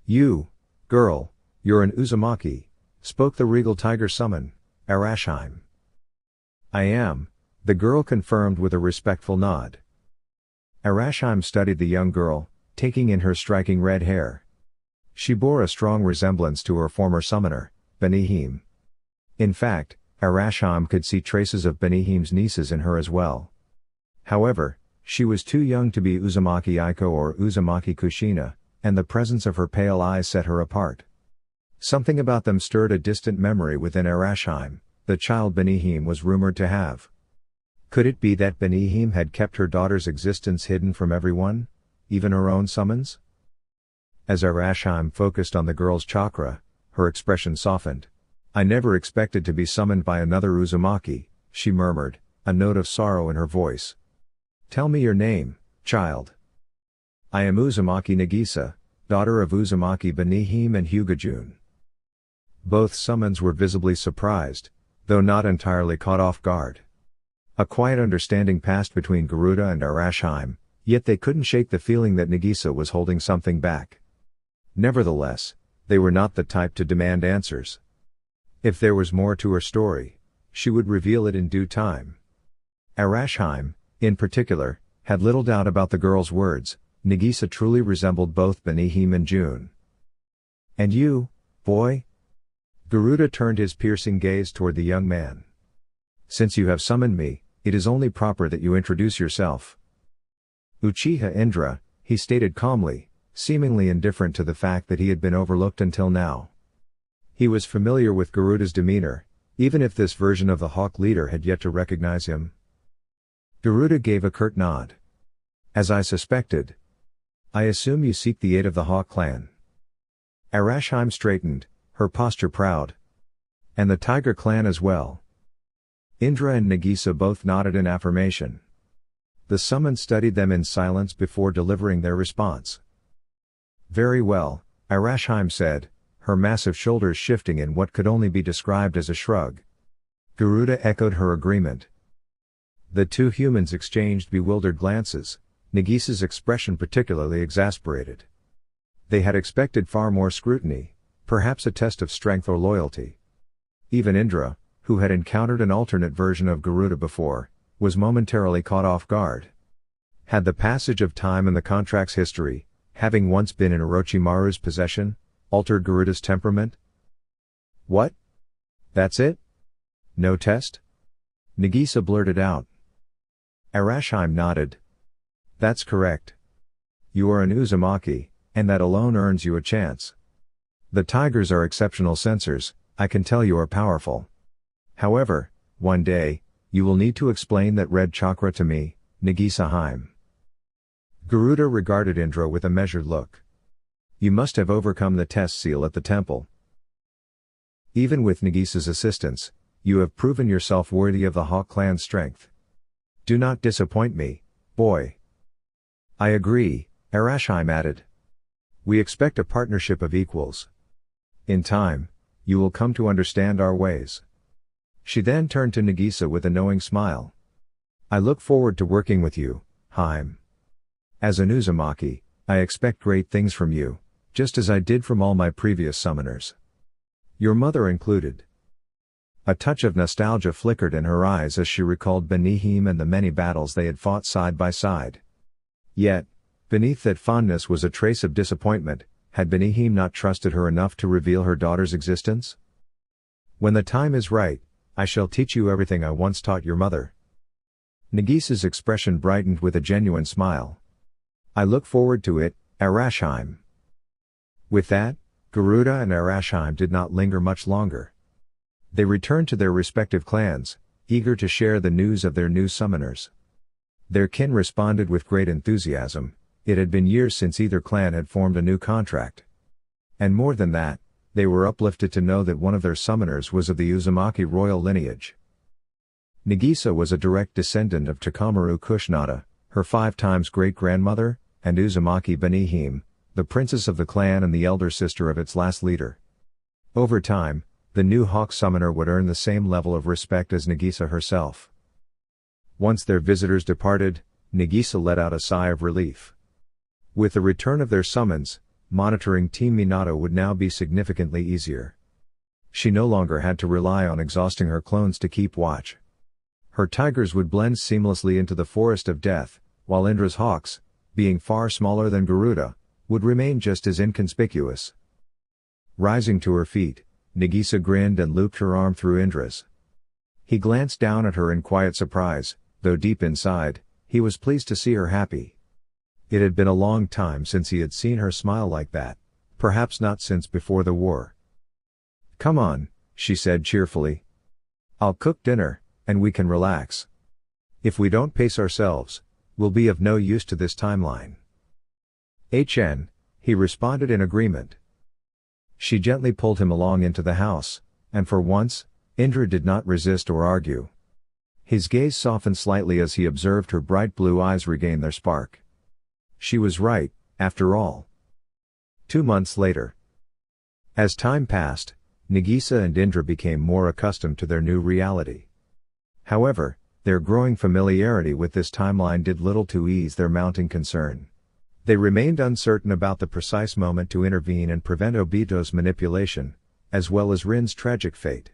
"You, girl, you're an Uzumaki," spoke the regal tiger summon, Arashheim. "I am," the girl confirmed with a respectful nod. Arashheim studied the young girl, taking in her striking red hair. She bore a strong resemblance to her former summoner, Benihim. In fact, Arashheim could see traces of Benihim's nieces in her as well. However, she was too young to be Uzumaki Aiko or Uzumaki Kushina, and the presence of her pale eyes set her apart. Something about them stirred a distant memory within Arashheim, the child Benihim was rumored to have. Could it be that Benihim had kept her daughter's existence hidden from everyone, even her own summons? As Arashheim focused on the girl's chakra, her expression softened. "I never expected to be summoned by another Uzumaki," she murmured, a note of sorrow in her voice. "Tell me your name, child." "I am Uzumaki Nagisa, daughter of Uzumaki Benihim and Hyuga-jun." Both summons were visibly surprised, though not entirely caught off guard. A quiet understanding passed between Garuda and Arashheim, yet they couldn't shake the feeling that Nagisa was holding something back. Nevertheless, they were not the type to demand answers. If there was more to her story, she would reveal it in due time. Arashheim, in particular, had little doubt about the girl's words, Nagisa truly resembled both Benihim and June. And you, boy? Garuda turned his piercing gaze toward the young man. Since you have summoned me, it is only proper that you introduce yourself. Uchiha Indra, he stated calmly, seemingly indifferent to the fact that he had been overlooked until now. He was familiar with Garuda's demeanor, even if this version of the Hawk leader had yet to recognize him. Garuda gave a curt nod. As I suspected. I assume you seek the aid of the Hawk clan. Arashheim straightened, her posture proud. And the Tiger clan as well. Indra and Nagisa both nodded in affirmation. The summon studied them in silence before delivering their response. Very well, Arashheim said, her massive shoulders shifting in what could only be described as a shrug. Garuda echoed her agreement. The two humans exchanged bewildered glances, Nagisa's expression particularly exasperated. They had expected far more scrutiny, perhaps a test of strength or loyalty. Even Indra, who had encountered an alternate version of Garuda before, was momentarily caught off guard. Had the passage of time and the contract's history, having once been in Orochimaru's possession, altered Garuda's temperament? What? That's it? No test? Nagisa blurted out. Arashheim nodded. That's correct. You are an Uzumaki, and that alone earns you a chance. The tigers are exceptional sensors, I can tell you are powerful. However, one day, you will need to explain that red chakra to me, Nagisa-heim. Garuda regarded Indra with a measured look. You must have overcome the test seal at the temple. Even with Nagisa's assistance, you have proven yourself worthy of the Hawk clan's strength. Do not disappoint me, boy. I agree, Arashheim added. We expect a partnership of equals. In time, you will come to understand our ways. She then turned to Nagisa with a knowing smile. I look forward to working with you, Heim. As an Uzumaki, I expect great things from you, just as I did from all my previous summoners. Your mother included. A touch of nostalgia flickered in her eyes as she recalled Benihim and the many battles they had fought side by side. Yet, beneath that fondness was a trace of disappointment. Had Benihim not trusted her enough to reveal her daughter's existence? When the time is right, I shall teach you everything I once taught your mother. Nagisa's expression brightened with a genuine smile. I look forward to it, Arashheim. With that, Garuda and Arashheim did not linger much longer. They returned to their respective clans, eager to share the news of their new summoners. Their kin responded with great enthusiasm. It had been years since either clan had formed a new contract. And more than that, they were uplifted to know that one of their summoners was of the Uzumaki royal lineage. Nagisa was a direct descendant of Takamaru Kushnada, her 5 times great-grandmother, and Uzumaki Benihim, the princess of the clan and the elder sister of its last leader. Over time, the new Hawk summoner would earn the same level of respect as Nagisa herself. Once their visitors departed, Nagisa let out a sigh of relief. With the return of their summons, monitoring Team Minato would now be significantly easier. She no longer had to rely on exhausting her clones to keep watch. Her tigers would blend seamlessly into the forest of death, while Indra's hawks, being far smaller than Garuda, would remain just as inconspicuous. Rising to her feet, Nagisa grinned and looped her arm through Indra's. He glanced down at her in quiet surprise, though deep inside, he was pleased to see her happy. It had been a long time since he had seen her smile like that, perhaps not since before the war. Come on, she said cheerfully. I'll cook dinner, and we can relax. If we don't pace ourselves, we'll be of no use to this timeline. HN, he responded in agreement. She gently pulled him along into the house, and for once, Indra did not resist or argue. His gaze softened slightly as he observed her bright blue eyes regain their spark. She was right, after all. 2 months later. As time passed, Nagisa and Indra became more accustomed to their new reality. However, their growing familiarity with this timeline did little to ease their mounting concern. They remained uncertain about the precise moment to intervene and prevent Obito's manipulation, as well as Rin's tragic fate.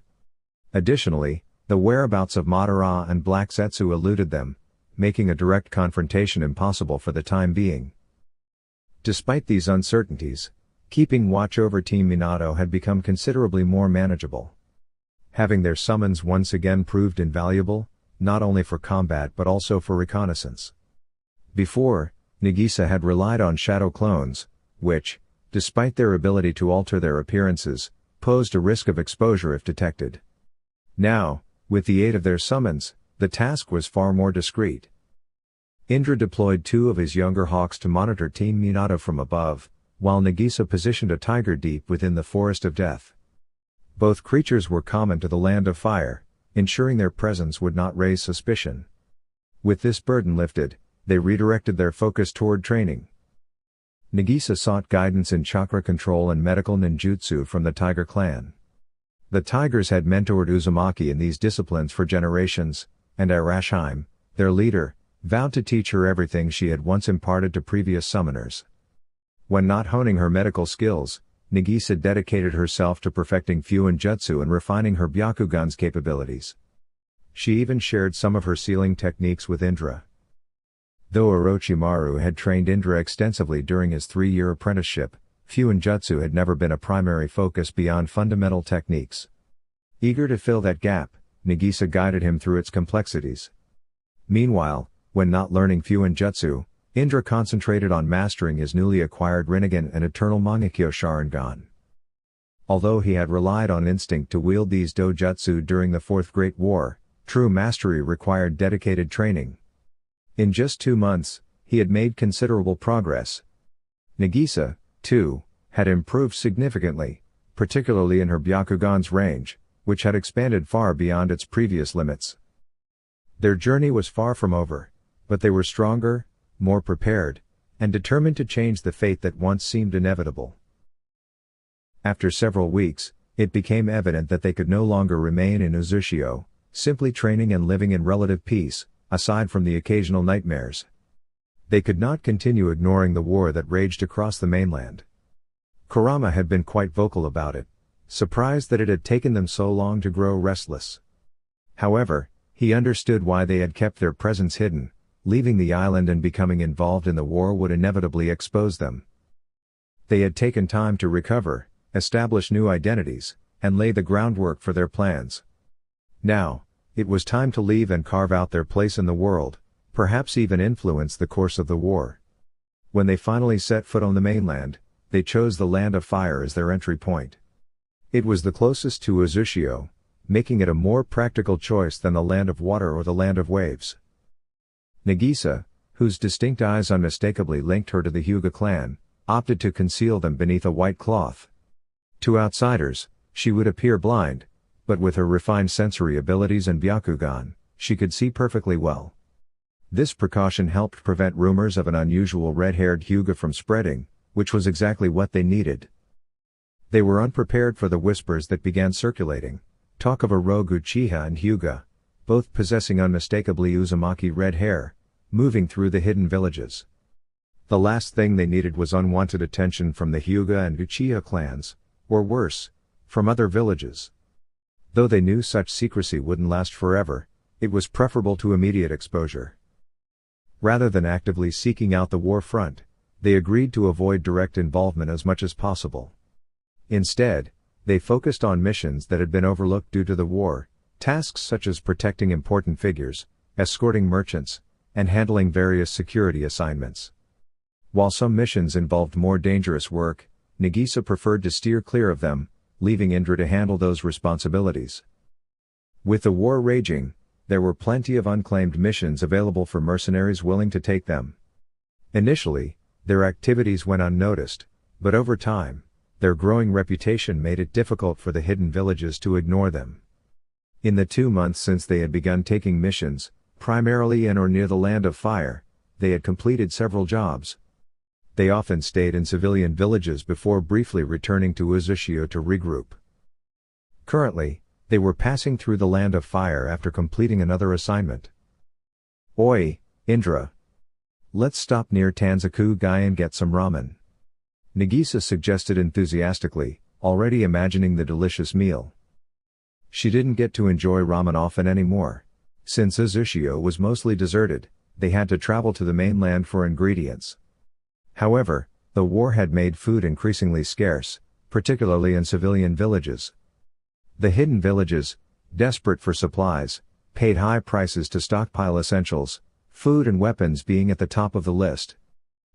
Additionally, the whereabouts of Madara and Black Zetsu eluded them, making a direct confrontation impossible for the time being. Despite these uncertainties, keeping watch over Team Minato had become considerably more manageable. Having their summons once again proved invaluable, not only for combat but also for reconnaissance. Before, Nagisa had relied on shadow clones, which, despite their ability to alter their appearances, posed a risk of exposure if detected. Now, with the aid of their summons, the task was far more discreet. Indra deployed 2 of his younger hawks to monitor Team Minato from above, while Nagisa positioned a tiger deep within the Forest of Death. Both creatures were common to the Land of Fire, ensuring their presence would not raise suspicion. With this burden lifted, they redirected their focus toward training. Nagisa sought guidance in chakra control and medical ninjutsu from the Tiger clan. The Tigers had mentored Uzumaki in these disciplines for generations, and Arashime, their leader, vowed to teach her everything she had once imparted to previous summoners. When not honing her medical skills, Nagisa dedicated herself to perfecting Fuin Jutsu and refining her Byakugan's capabilities. She even shared some of her sealing techniques with Indra. Though Orochimaru had trained Indra extensively during his 3-year apprenticeship, Fuin Jutsu had never been a primary focus beyond fundamental techniques. Eager to fill that gap, Nagisa guided him through its complexities. Meanwhile, when not learning Fuin Jutsu, Indra concentrated on mastering his newly acquired Rinnegan and Eternal Mangekyo Sharingan. Although he had relied on instinct to wield these dojutsu during the Fourth Great War, true mastery required dedicated training. In just 2 months, he had made considerable progress. Nagisa, too, had improved significantly, particularly in her Byakugan's range, which had expanded far beyond its previous limits. Their journey was far from over, but they were stronger, more prepared, and determined to change the fate that once seemed inevitable. After several weeks, it became evident that they could no longer remain in Uzushio, simply training and living in relative peace, aside from the occasional nightmares. They could not continue ignoring the war that raged across the mainland. Kurama had been quite vocal about it, surprised that it had taken them so long to grow restless. However, he understood why they had kept their presence hidden. Leaving the island and becoming involved in the war would inevitably expose them. They had taken time to recover, establish new identities, and lay the groundwork for their plans. Now, it was time to leave and carve out their place in the world, perhaps even influence the course of the war. When they finally set foot on the mainland, they chose the Land of Fire as their entry point. It was the closest to Uzushio, making it a more practical choice than the Land of Water or the Land of Waves. Nagisa, whose distinct eyes unmistakably linked her to the Hyuga clan, opted to conceal them beneath a white cloth. To outsiders, she would appear blind, but with her refined sensory abilities and Byakugan, she could see perfectly well. This precaution helped prevent rumors of an unusual red-haired Hyuga from spreading, which was exactly what they needed. They were unprepared for the whispers that began circulating, talk of a rogue Uchiha and Hyuga, both possessing unmistakably Uzumaki red hair, moving through the hidden villages. The last thing they needed was unwanted attention from the Hyuga and Uchiha clans, or worse, from other villages. Though they knew such secrecy wouldn't last forever, it was preferable to immediate exposure. Rather than actively seeking out the war front, they agreed to avoid direct involvement as much as possible. Instead, they focused on missions that had been overlooked due to the war, tasks such as protecting important figures, escorting merchants, and handling various security assignments. While some missions involved more dangerous work, Nagisa preferred to steer clear of them, leaving Indra to handle those responsibilities. With the war raging, there were plenty of unclaimed missions available for mercenaries willing to take them. Initially, their activities went unnoticed, but over time, their growing reputation made it difficult for the hidden villages to ignore them. In the 2 months since they had begun taking missions, primarily in or near the Land of Fire, they had completed several jobs. They often stayed in civilian villages before briefly returning to Uzushio to regroup. Currently, they were passing through the Land of Fire after completing another assignment. "Oi, Indra. Let's stop near Tanzaku-gai and get some ramen," Nagisa suggested enthusiastically, already imagining the delicious meal. She didn't get to enjoy ramen often anymore. Since Uzushio was mostly deserted, they had to travel to the mainland for ingredients. However, The war had made food increasingly scarce, particularly in civilian villages. The hidden villages, desperate for supplies, paid high prices to stockpile essentials, food and weapons being at the top of the list.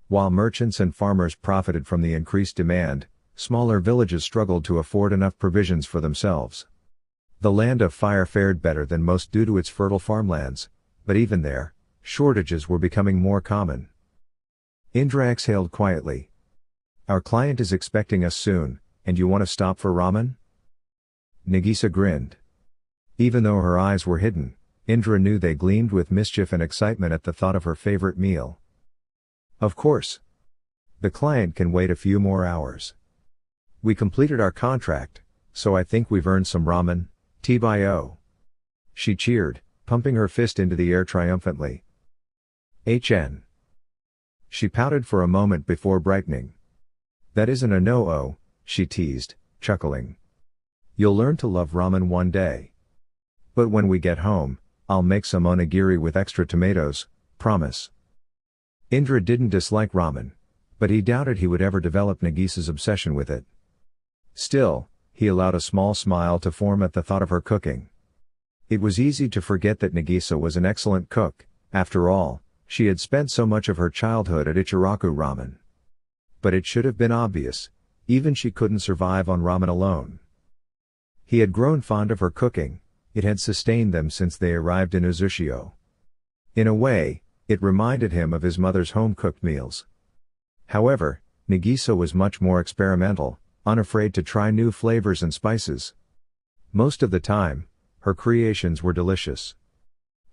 While merchants and farmers profited from the increased demand, smaller villages struggled to afford enough provisions for themselves. The Land of Fire fared better than most due to its fertile farmlands, but even there, shortages were becoming more common. Indra exhaled quietly. "Our client is expecting us soon, and you want to stop for ramen?" Nagisa grinned. Even though her eyes were hidden, Indra knew they gleamed with mischief and excitement at the thought of her favorite meal. "Of course. The client can wait a few more hours. We completed our contract, so I think we've earned some ramen, TBO." She cheered, pumping her fist into the air triumphantly. "HN." She pouted for a moment before brightening. "That isn't a no-oh," she teased, chuckling. "You'll learn to love ramen one day. But when we get home, I'll make some onigiri with extra tomatoes, promise." Indra didn't dislike ramen, but he doubted he would ever develop Nagisa's obsession with it. Still, he allowed a small smile to form at the thought of her cooking. It was easy to forget that Nagisa was an excellent cook. After all, she had spent so much of her childhood at Ichiraku Ramen. But it should have been obvious, even she couldn't survive on ramen alone. He had grown fond of her cooking, it had sustained them since they arrived in Uzushio. In a way, it reminded him of his mother's home-cooked meals. However, Nagisa was much more experimental, unafraid to try new flavors and spices. Most of the time, her creations were delicious.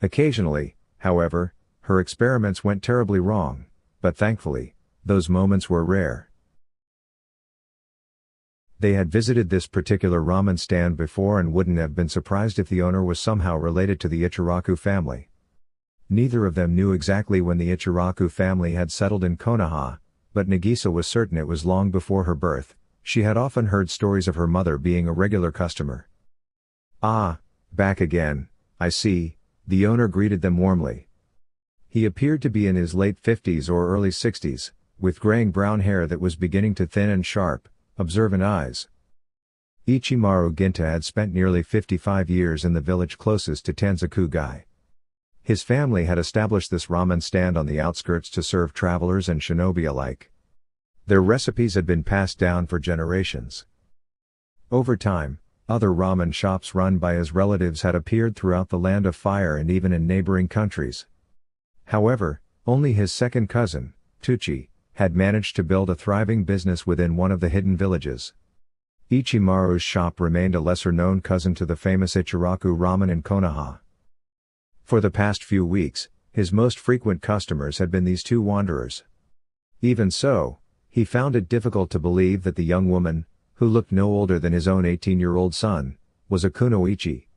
Occasionally, however, her experiments went terribly wrong, but thankfully, those moments were rare. They had visited this particular ramen stand before and wouldn't have been surprised if the owner was somehow related to the Ichiraku family. Neither of them knew exactly when the Ichiraku family had settled in Konoha, but Nagisa was certain it was long before her birth. She had often heard stories of her mother being a regular customer. "Ah, back again, I see," the owner greeted them warmly. He appeared to be in his late 50s or early 60s, with graying brown hair that was beginning to thin and sharp, observant eyes. Ichimaru Ginta had spent nearly 55 years in the village closest to Tanzakugai. His family had established this ramen stand on the outskirts to serve travelers and shinobi alike. Their recipes had been passed down for generations. Over time, other ramen shops run by his relatives had appeared throughout the Land of Fire and even in neighboring countries. However, only his second cousin, Tucci, had managed to build a thriving business within one of the hidden villages. Ichimaru's shop remained a lesser-known cousin to the famous Ichiraku Ramen in Konoha. For the past few weeks, his most frequent customers had been these two wanderers. Even so, he found it difficult to believe that the young woman, who looked no older than his own 18-year-old son, was a kunoichi.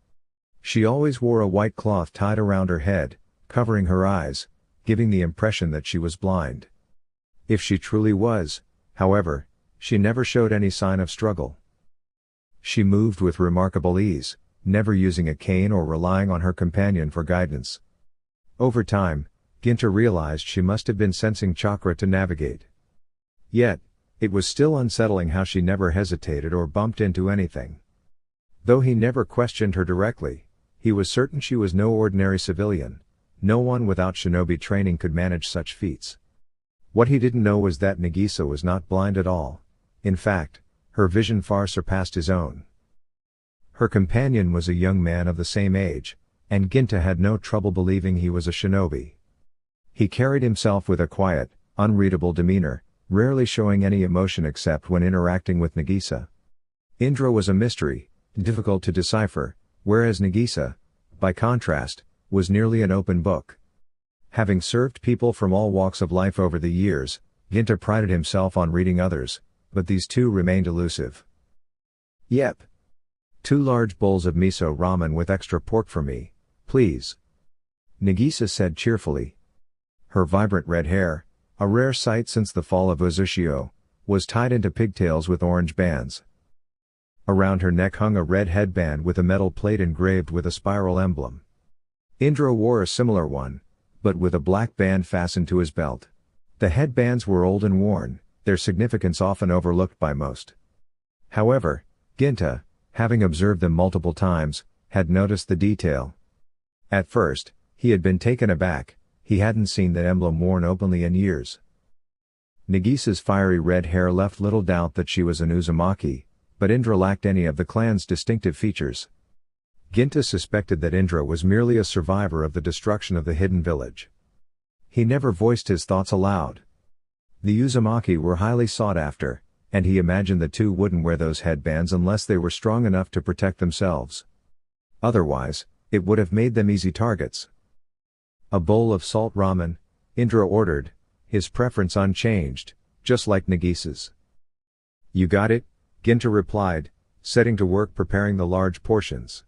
She always wore a white cloth tied around her head, covering her eyes, giving the impression that she was blind. If she truly was, however, she never showed any sign of struggle. She moved with remarkable ease, never using a cane or relying on her companion for guidance. Over time, Ginta realized she must have been sensing chakra to navigate. Yet, it was still unsettling how she never hesitated or bumped into anything. Though he never questioned her directly, he was certain she was no ordinary civilian. No one without shinobi training could manage such feats. What he didn't know was that Nagisa was not blind at all. In fact, her vision far surpassed his own. Her companion was a young man of the same age, and Ginta had no trouble believing he was a shinobi. He carried himself with a quiet, unreadable demeanor, rarely showing any emotion except when interacting with Nagisa. Indra was a mystery, difficult to decipher, whereas Nagisa, by contrast, was nearly an open book. Having served people from all walks of life over the years, Ginta prided himself on reading others, but these two remained elusive. "Yep. 2 large bowls of miso ramen with extra pork for me, please," Nagisa said cheerfully. Her vibrant red hair, a rare sight since the fall of Uzushio, was tied into pigtails with orange bands. Around her neck hung a red headband with a metal plate engraved with a spiral emblem. Indra wore a similar one, but with a black band fastened to his belt. The headbands were old and worn, their significance often overlooked by most. However, Ginta, having observed them multiple times, had noticed the detail. At first, he had been taken aback, he hadn't seen that emblem worn openly in years. Nagisa's fiery red hair left little doubt that she was an Uzumaki, but Indra lacked any of the clan's distinctive features. Ginta suspected that Indra was merely a survivor of the destruction of the hidden village. He never voiced his thoughts aloud. The Uzumaki were highly sought after, and he imagined the two wouldn't wear those headbands unless they were strong enough to protect themselves. Otherwise, it would have made them easy targets. A bowl of salt ramen, Indra ordered, his preference unchanged, just like Nagisa's. You got it, Ginta replied, setting to work preparing the large portions.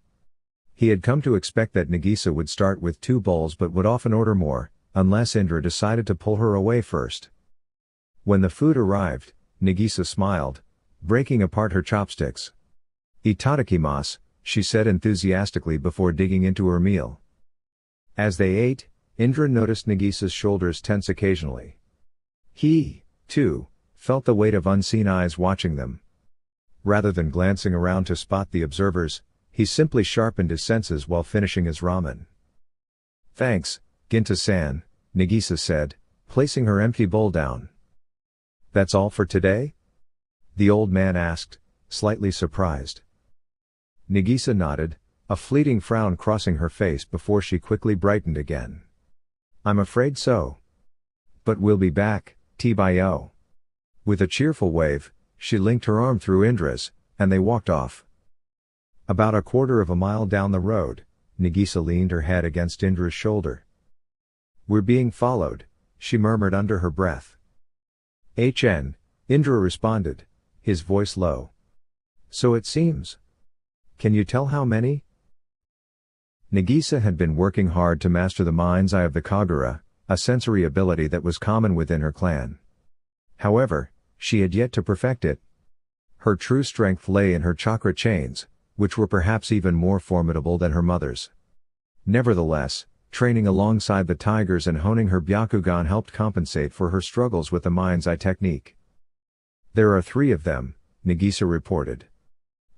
He had come to expect that Nagisa would start with 2 bowls but would often order more, unless Indra decided to pull her away first. When the food arrived, Nagisa smiled, breaking apart her chopsticks. "Itadakimasu," she said enthusiastically before digging into her meal. As they ate, Indra noticed Nagisa's shoulders tense occasionally. He, too, felt the weight of unseen eyes watching them. Rather than glancing around to spot the observers, he simply sharpened his senses while finishing his ramen. "Thanks, Ginta-san," Nagisa said, placing her empty bowl down. "That's all for today?" the old man asked, slightly surprised. Nagisa nodded, a fleeting frown crossing her face before she quickly brightened again. "I'm afraid so. But we'll be back, T-Bio." With a cheerful wave, she linked her arm through Indra's, and they walked off. About a quarter of a mile down the road, Nagisa leaned her head against Indra's shoulder. "We're being followed," she murmured under her breath. Indra responded, his voice low. "So it seems. Can you tell how many?" Nagisa had been working hard to master the mind's eye of the Kagura, a sensory ability that was common within her clan. However, she had yet to perfect it. Her true strength lay in her chakra chains, which were perhaps even more formidable than her mother's. Nevertheless, training alongside the tigers and honing her Byakugan helped compensate for her struggles with the mind's eye technique. "There are 3 of them," Nagisa reported.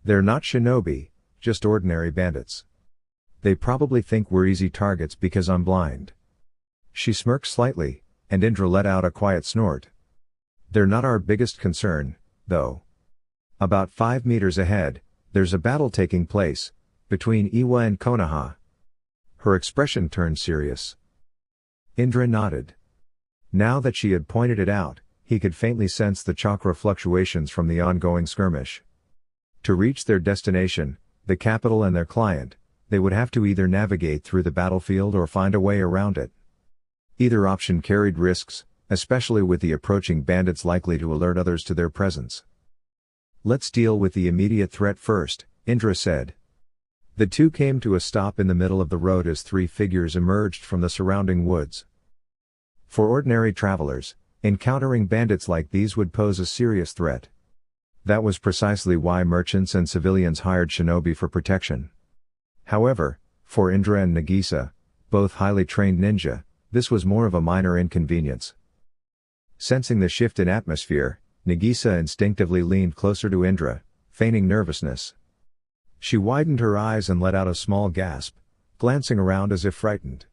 "They're not shinobi, just ordinary bandits. They probably think we're easy targets because I'm blind." She smirked slightly, and Indra let out a quiet snort. "They're not our biggest concern, though. About 5 meters ahead, there's a battle taking place, between Iwa and Konoha." Her expression turned serious. Indra nodded. Now that she had pointed it out, he could faintly sense the chakra fluctuations from the ongoing skirmish. To reach their destination, the capital and their client, they would have to either navigate through the battlefield or find a way around it. Either option carried risks, especially with the approaching bandits likely to alert others to their presence. "Let's deal with the immediate threat first," Indra said. The two came to a stop in the middle of the road as 3 figures emerged from the surrounding woods. For ordinary travelers, encountering bandits like these would pose a serious threat. That was precisely why merchants and civilians hired shinobi for protection. However, for Indra and Nagisa, both highly trained ninja, this was more of a minor inconvenience. Sensing the shift in atmosphere, Nagisa instinctively leaned closer to Indra, feigning nervousness. She widened her eyes and let out a small gasp, glancing around as if frightened.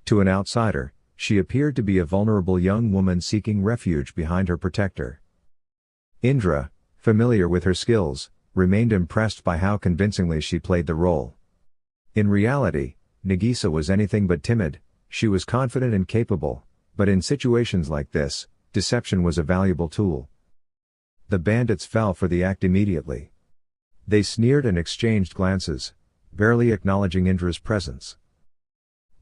To an outsider, she appeared to be a vulnerable young woman seeking refuge behind her protector. Indra, familiar with her skills, remained impressed by how convincingly she played the role. In reality, Nagisa was anything but timid, she was confident and capable, but in situations like this, deception was a valuable tool. The bandits fell for the act immediately. They sneered and exchanged glances, barely acknowledging Indra's presence.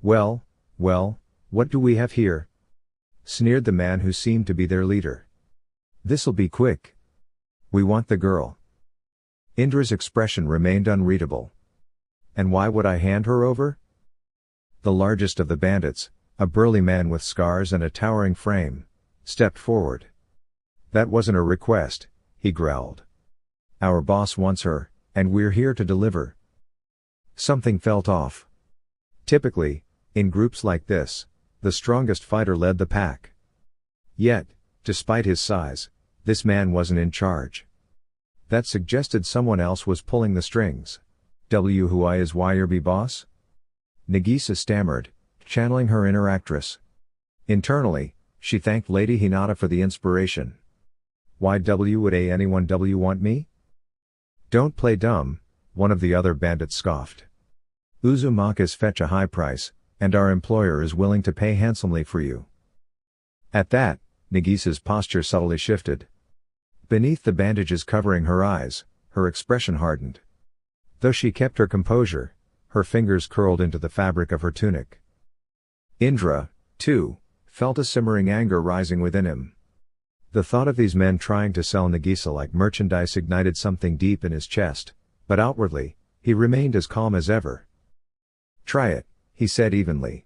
Well, what do we have here?" sneered the man who seemed to be their leader. "This'll be quick. We want the girl." Indra's expression remained unreadable. "And why would I hand her over?" The largest of the bandits, a burly man with scars and a towering frame, stepped forward. "That wasn't a request," he growled. "Our boss wants her, and we're here to deliver." Something felt off. Typically, in groups like this, the strongest fighter led the pack. Yet, Despite his size, this man wasn't in charge. That suggested someone else was pulling the strings. Who I is YRB boss? Nagisa stammered, channeling her inner actress. Internally, she thanked Lady Hinata for the inspiration. Why would anyone want me? Don't play dumb, one of the other bandits scoffed. Uzumakas fetch a high price, and our employer is willing to pay handsomely for you. At that, Nagisa's posture subtly shifted. Beneath the bandages covering her eyes, her expression hardened. Though she kept her composure, her fingers curled into the fabric of her tunic. Indra, too, felt a simmering anger rising within him. The thought of these men trying to sell Nagisa like merchandise ignited something deep in his chest, but outwardly, he remained as calm as ever. Try it, he said evenly.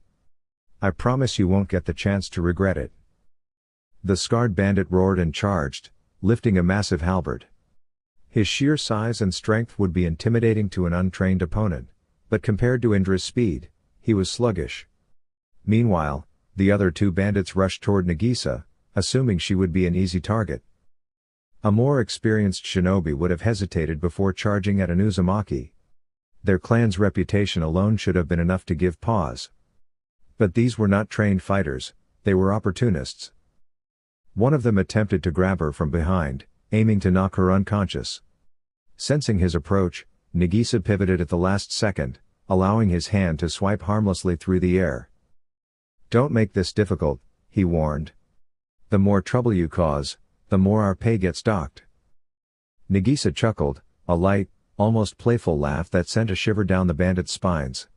I promise you won't get the chance to regret it. The scarred bandit roared and charged, lifting a massive halberd. His sheer size and strength would be intimidating to an untrained opponent, but compared to Indra's speed, he was sluggish. Meanwhile, the other two bandits rushed toward Nagisa, assuming she would be an easy target. A more experienced shinobi would have hesitated before charging at an Uzumaki. Their clan's reputation alone should have been enough to give pause. But these were not trained fighters, they were opportunists. One of them attempted to grab her from behind, aiming to knock her unconscious. Sensing his approach, Nagisa pivoted at the last second, allowing his hand to swipe harmlessly through the air. Don't make this difficult, he warned. The more trouble you cause, the more our pay gets docked. Nagisa chuckled, a light, almost playful laugh that sent a shiver down the bandit's spines.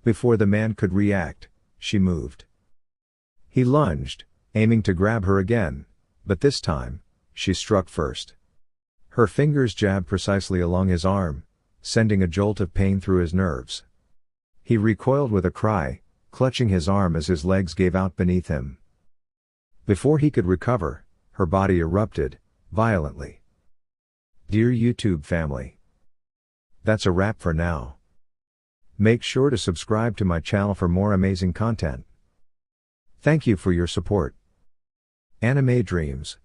Before the man could react, she moved. He lunged, aiming to grab her again, but this time, she struck first. Her fingers jabbed precisely along his arm, sending a jolt of pain through his nerves. He recoiled with a cry, clutching his arm as his legs gave out beneath him. Before he could recover, her body erupted, violently. Dear YouTube family. That's a wrap for now. Make sure to subscribe to my channel for more amazing content. Thank you for your support. Anime Dreams.